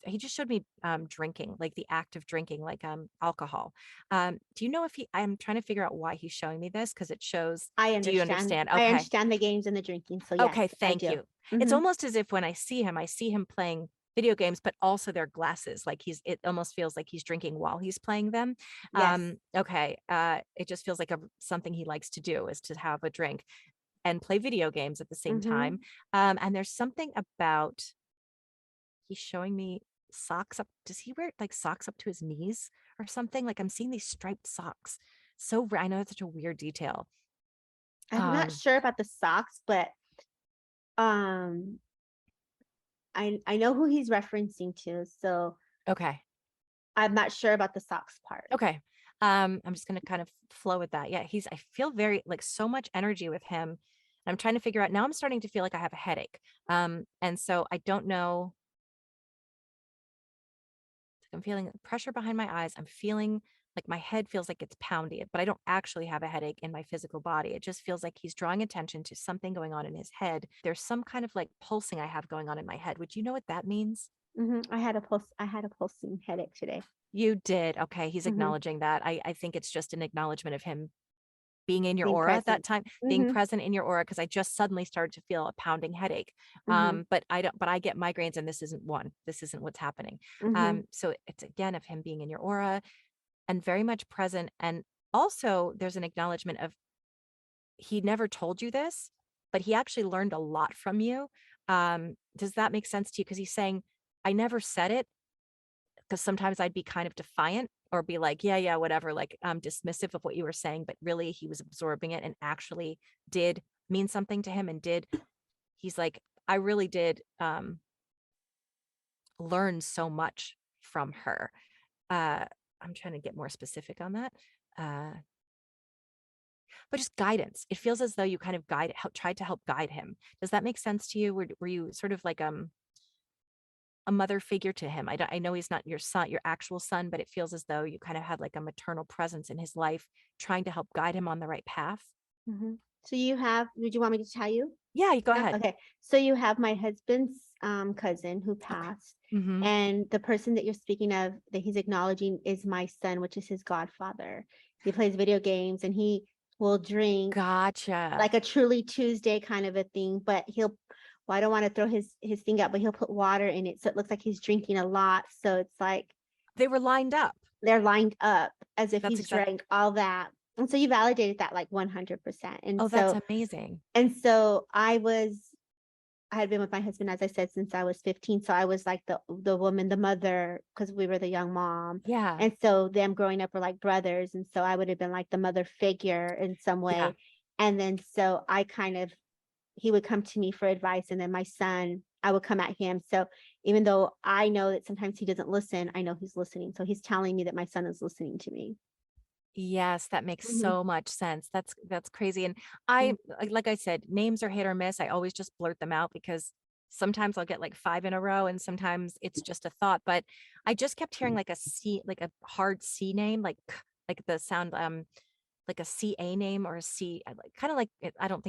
he just showed me drinking, like the act of drinking, like alcohol. Do you know if I'm trying to figure out why he's showing me this because it shows.
I
Do you
understand.
understand?
I
Okay.
understand the games and the drinking. So yes,
Okay,
I
thank
do.
you. It's
Mm-hmm.
almost as if when I see him playing video games, but also their glasses. Like it almost feels like he's drinking while he's playing them.
Yes.
Okay. It just feels like something he likes to do is to have a drink and play video games at the same
Mm-hmm.
time. And there's something about he's showing me socks up. Does he wear like socks up to his knees or something? Like I'm seeing these striped socks. I know it's such a weird detail.
I'm not
Um,
sure about the socks, but um I know who he's referencing to, so
okay.
I'm not sure about the socks part.
Okay. I'm just gonna kind of flow with that. Yeah, I feel very like so much energy with him. I'm trying to figure out now I'm starting to feel like I have a headache. And so I don't know. I'm feeling pressure behind my eyes. I'm feeling like my head feels like it's pounding, but I don't actually have a headache in my physical body. It just feels like he's drawing attention to something going on in his head. There's some kind of like pulsing I have going on in my head. Would you know what that means?
I had a pulsing headache today.
You did. Okay. He's
Mm-hmm.
acknowledging that. I think it's just an acknowledgement of him being in your
Being
aura at that
present.
time, being
Mm-hmm.
present in your aura, because I just suddenly started to feel a pounding headache.
Mm-hmm.
But I get migraines and this isn't one. This isn't what's happening.
Mm-hmm.
So it's again of him being in your aura and very much present. And also there's an acknowledgement of he never told you this, but he actually learned a lot from you. Does that make sense to you? Because he's saying, I never said it because sometimes I'd be kind of defiant or be like, yeah, yeah, whatever, like dismissive of what you were saying, but really he was absorbing it and actually did mean something to him and did. He's like, I really did learn so much from her. Uh, I'm trying to get more specific on that. Uh, but just guidance. It feels as though you kind of tried to help guide him. Does that make sense to you? Were you sort of like a mother figure to him? I know he's not your son, your actual son, but it feels as though you kind of had like a maternal presence in his life, trying to help guide him on the right path.
So would you want me to tell you?
Yeah, you go
No?
ahead.
Okay. So you have my husband's cousin who
Okay.
passed,
Mm-hmm.
and the person that you're speaking of that he's acknowledging is my son, which is his godfather. He plays video games and he will drink
Gotcha.
like a truly Tuesday kind of a thing, but well, I don't want to throw his thing out, but he'll put water in it so it looks like he's drinking a lot. So it's like
They were lined up.
they're lined up as if
That's
he's
exactly.
drank all that. And so you validated that like 100%.
Oh, that's amazing.
And so I had been with my husband, as I said, since I was 15. So I was like the woman, the mother, because we were the young mom.
Yeah.
And so them growing up were like brothers. And so I would have been like the mother figure in some
Yeah.
way. And then so he would come to me for advice. And then my son, I would come at him. So even though I know that sometimes he doesn't listen, I know he's listening. So he's telling me that my son is listening to me.
Yes, that makes
Mhm.
so much sense. That's crazy. And I
Mhm.
like I said, names are hit or miss. I always just blurt them out because sometimes I'll get like five in a row and sometimes it's just a thought. But I just kept hearing like a C, like a hard C name, like like the sound like a CA name or a C, like kind of like I don't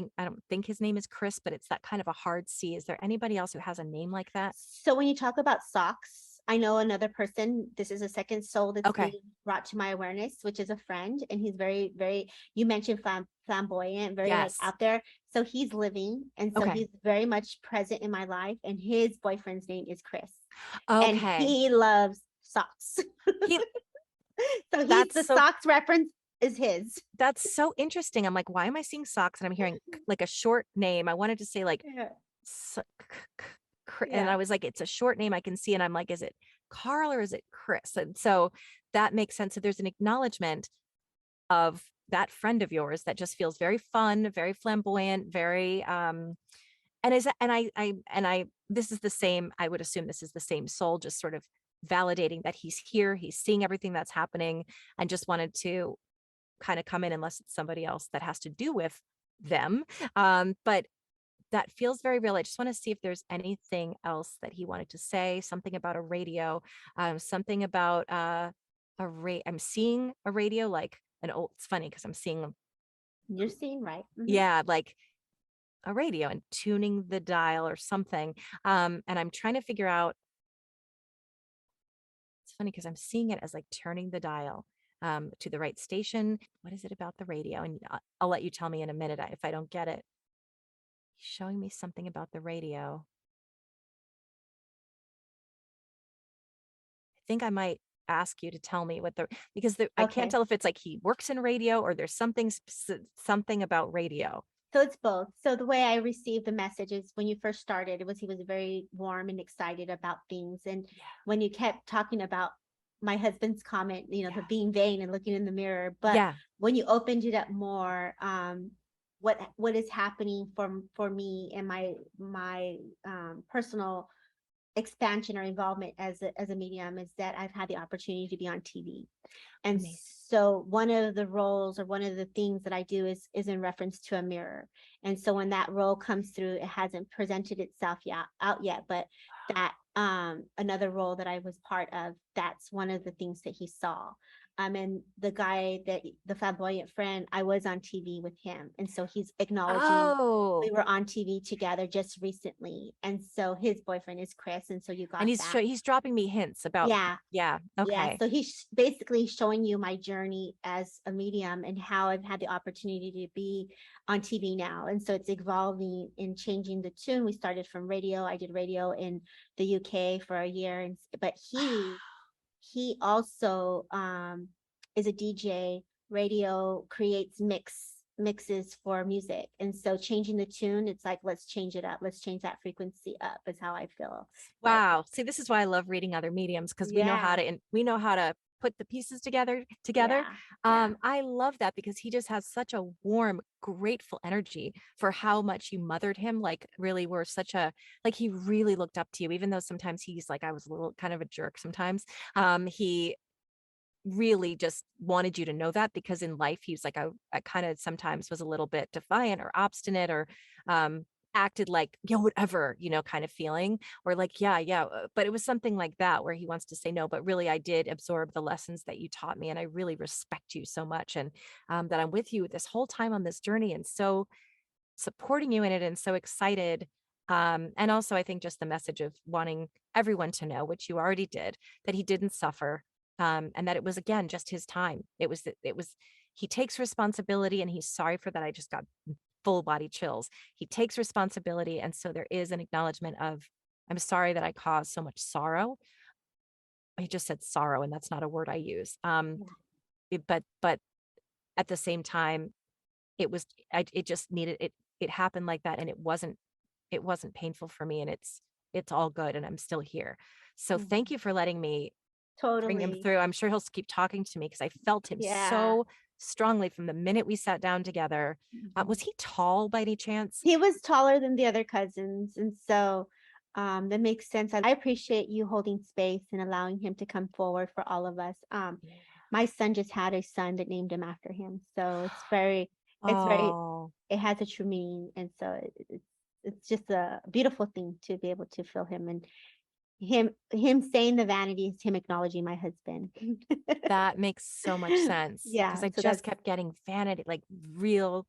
think his name is Chris, but it's that kind of a hard C. Is there anybody else who has a name like that?
So when you talk about socks, I know another person. This is a second soul that's
Okay.
being brought to my awareness, which is a friend, and he's very, very. You mentioned flamboyant, very like
Yes.
out there. So he's living, and so
Okay.
he's very much present in my life. And his boyfriend's name is Chris, and
Okay.
he loves socks.
He
So he's
that's
the
so
socks reference is his.
That's so interesting. I'm like, why am I seeing socks? And I'm hearing like a short name. I wanted to say like,
Yeah,
and
yeah.
I was like, it's a short name I can see. And I'm like, is it Carl or is it Chris? And so that makes sense. So there's an acknowledgement of that friend of yours that just feels very fun, very flamboyant, very, and is, and I, this is the same, I would assume this is the same soul, just sort of validating that he's here, he's seeing everything that's happening and just wanted to kind of come in unless it's somebody else that has to do with them. But that feels very real. I just want to see if there's anything else that he wanted to say, something about a radio, something about I'm seeing a radio like an old, it's funny because I'm seeing,
You're seeing right.
yeah, like a radio and tuning the dial or something. And I'm trying to figure out, it's funny because I'm seeing it as like turning the dial to the right station. What is it about the radio? And I'll let you tell me in a minute if I don't get it. He's showing me something about the radio. I think I might ask you to tell me what because I can't
Okay.
tell if it's like he works in radio or there's something about radio.
So it's both. So the way I received the messages when you first started, it was he was very warm and excited about things. And
Yeah.
when you kept talking about my husband's comment, the being vain and looking in the mirror, but
Yeah.
when you opened it up more, what is happening for me and my personal expansion or involvement as a medium is that I've had the opportunity to be on TV. And
Amazing.
so one of the roles or one of the things that I do is in reference to a mirror. And so when that role comes through, it hasn't presented itself out yet, but that another role that I was part of, that's one of the things that he saw. And the flamboyant friend, I was on TV with him. And so he's acknowledging we
Oh,
were on TV together just recently. And so his boyfriend is Chris. And so you
and
got that.
he's dropping me hints about,
Yeah.
yeah.
Yeah,
Okay.
so he's basically showing you my journey as a medium and how I've had the opportunity to be on TV now. And so it's evolving and changing the tune. We started from radio. I did radio in the UK for a year, but he also is a DJ, radio creates mixes for music. And so changing the tune, it's like, let's change it up. Let's change that frequency up is how I feel. Like,
Wow. See, this is why I love reading other mediums, because we know how
yeah,
to we know how to put the pieces together.
yeah, yeah.
I love that because he just has such a warm, grateful energy for how much you mothered him. Like really were such a like he really looked up to you, even though sometimes he's like I was a little kind of a jerk sometimes. He really just wanted you to know that because in life he was like I kind of sometimes was a little bit defiant or obstinate or acted like yeah whatever kind of feeling or like but it was something like that where he wants to say no, but really I did absorb the lessons that you taught me and I really respect you so much, and that I'm with you this whole time on this journey and so supporting you in it and so excited. And also, I think just the message of wanting everyone to know, which you already did, that he didn't suffer, and that it was again just his time. He takes responsibility, and he's sorry for that. I just got full body chills. He takes responsibility, and so there is an acknowledgement of, I'm sorry that I caused so much sorrow. He just said sorrow, and that's not a word I use.
Yeah.
But at the same time, it just needed it. It happened like that, and it wasn't painful for me, and it's all good and I'm still here. So thank
Mhm.
you for letting me bring him
Totally.
through. I'm sure he'll keep talking to me because I felt him
Yeah.
so strongly from the minute we sat down together. Was
Mhm.
he tall by any chance?
He was taller than the other cousins, and so, that makes sense. I appreciate you holding space and allowing him to come forward for all of us.
Yeah.
My son just had a son that named him after him, so it's very
Oh,
it has a true meaning, and so it's just a beautiful thing to be able to feel him and him saying the vanity is him acknowledging my husband.
that makes so much sense because
Yeah,
I
so
just
that's
kept getting vanity, like real,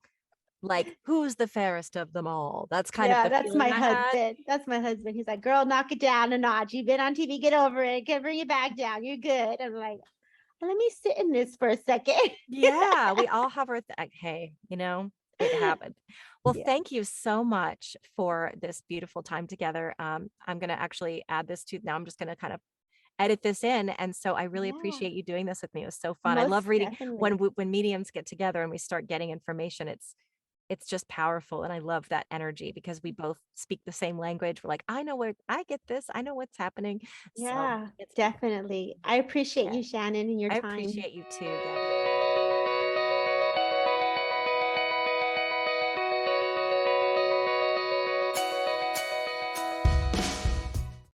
like who's the fairest of them all? That's kind of
yeah,
the
that's
feeling
my
I had.
husband. That's my husband. He's like, "Girl, knock it down a notch. You've been on TV. Get over it. Can bring it back down. You're good." I'm like, "Let me sit in this for a second."
Yeah, we all have our hey, it happened. Well,
Yeah.
thank you so much for this beautiful time together. I'm gonna actually add this to now. I'm just gonna kind of edit this in, and so I really
Yeah,
appreciate you doing this with me. It was so fun. I
most
love reading when
definitely.
when mediums get together and we start getting information. It's just powerful, and I love that energy because we both speak the same language. We're like, I know where I get this. I know what's happening. So
Yeah,
it's beautiful.
definitely. I appreciate
Okay,
you, Shannon, and your
I
time.
appreciate you too, Debbie.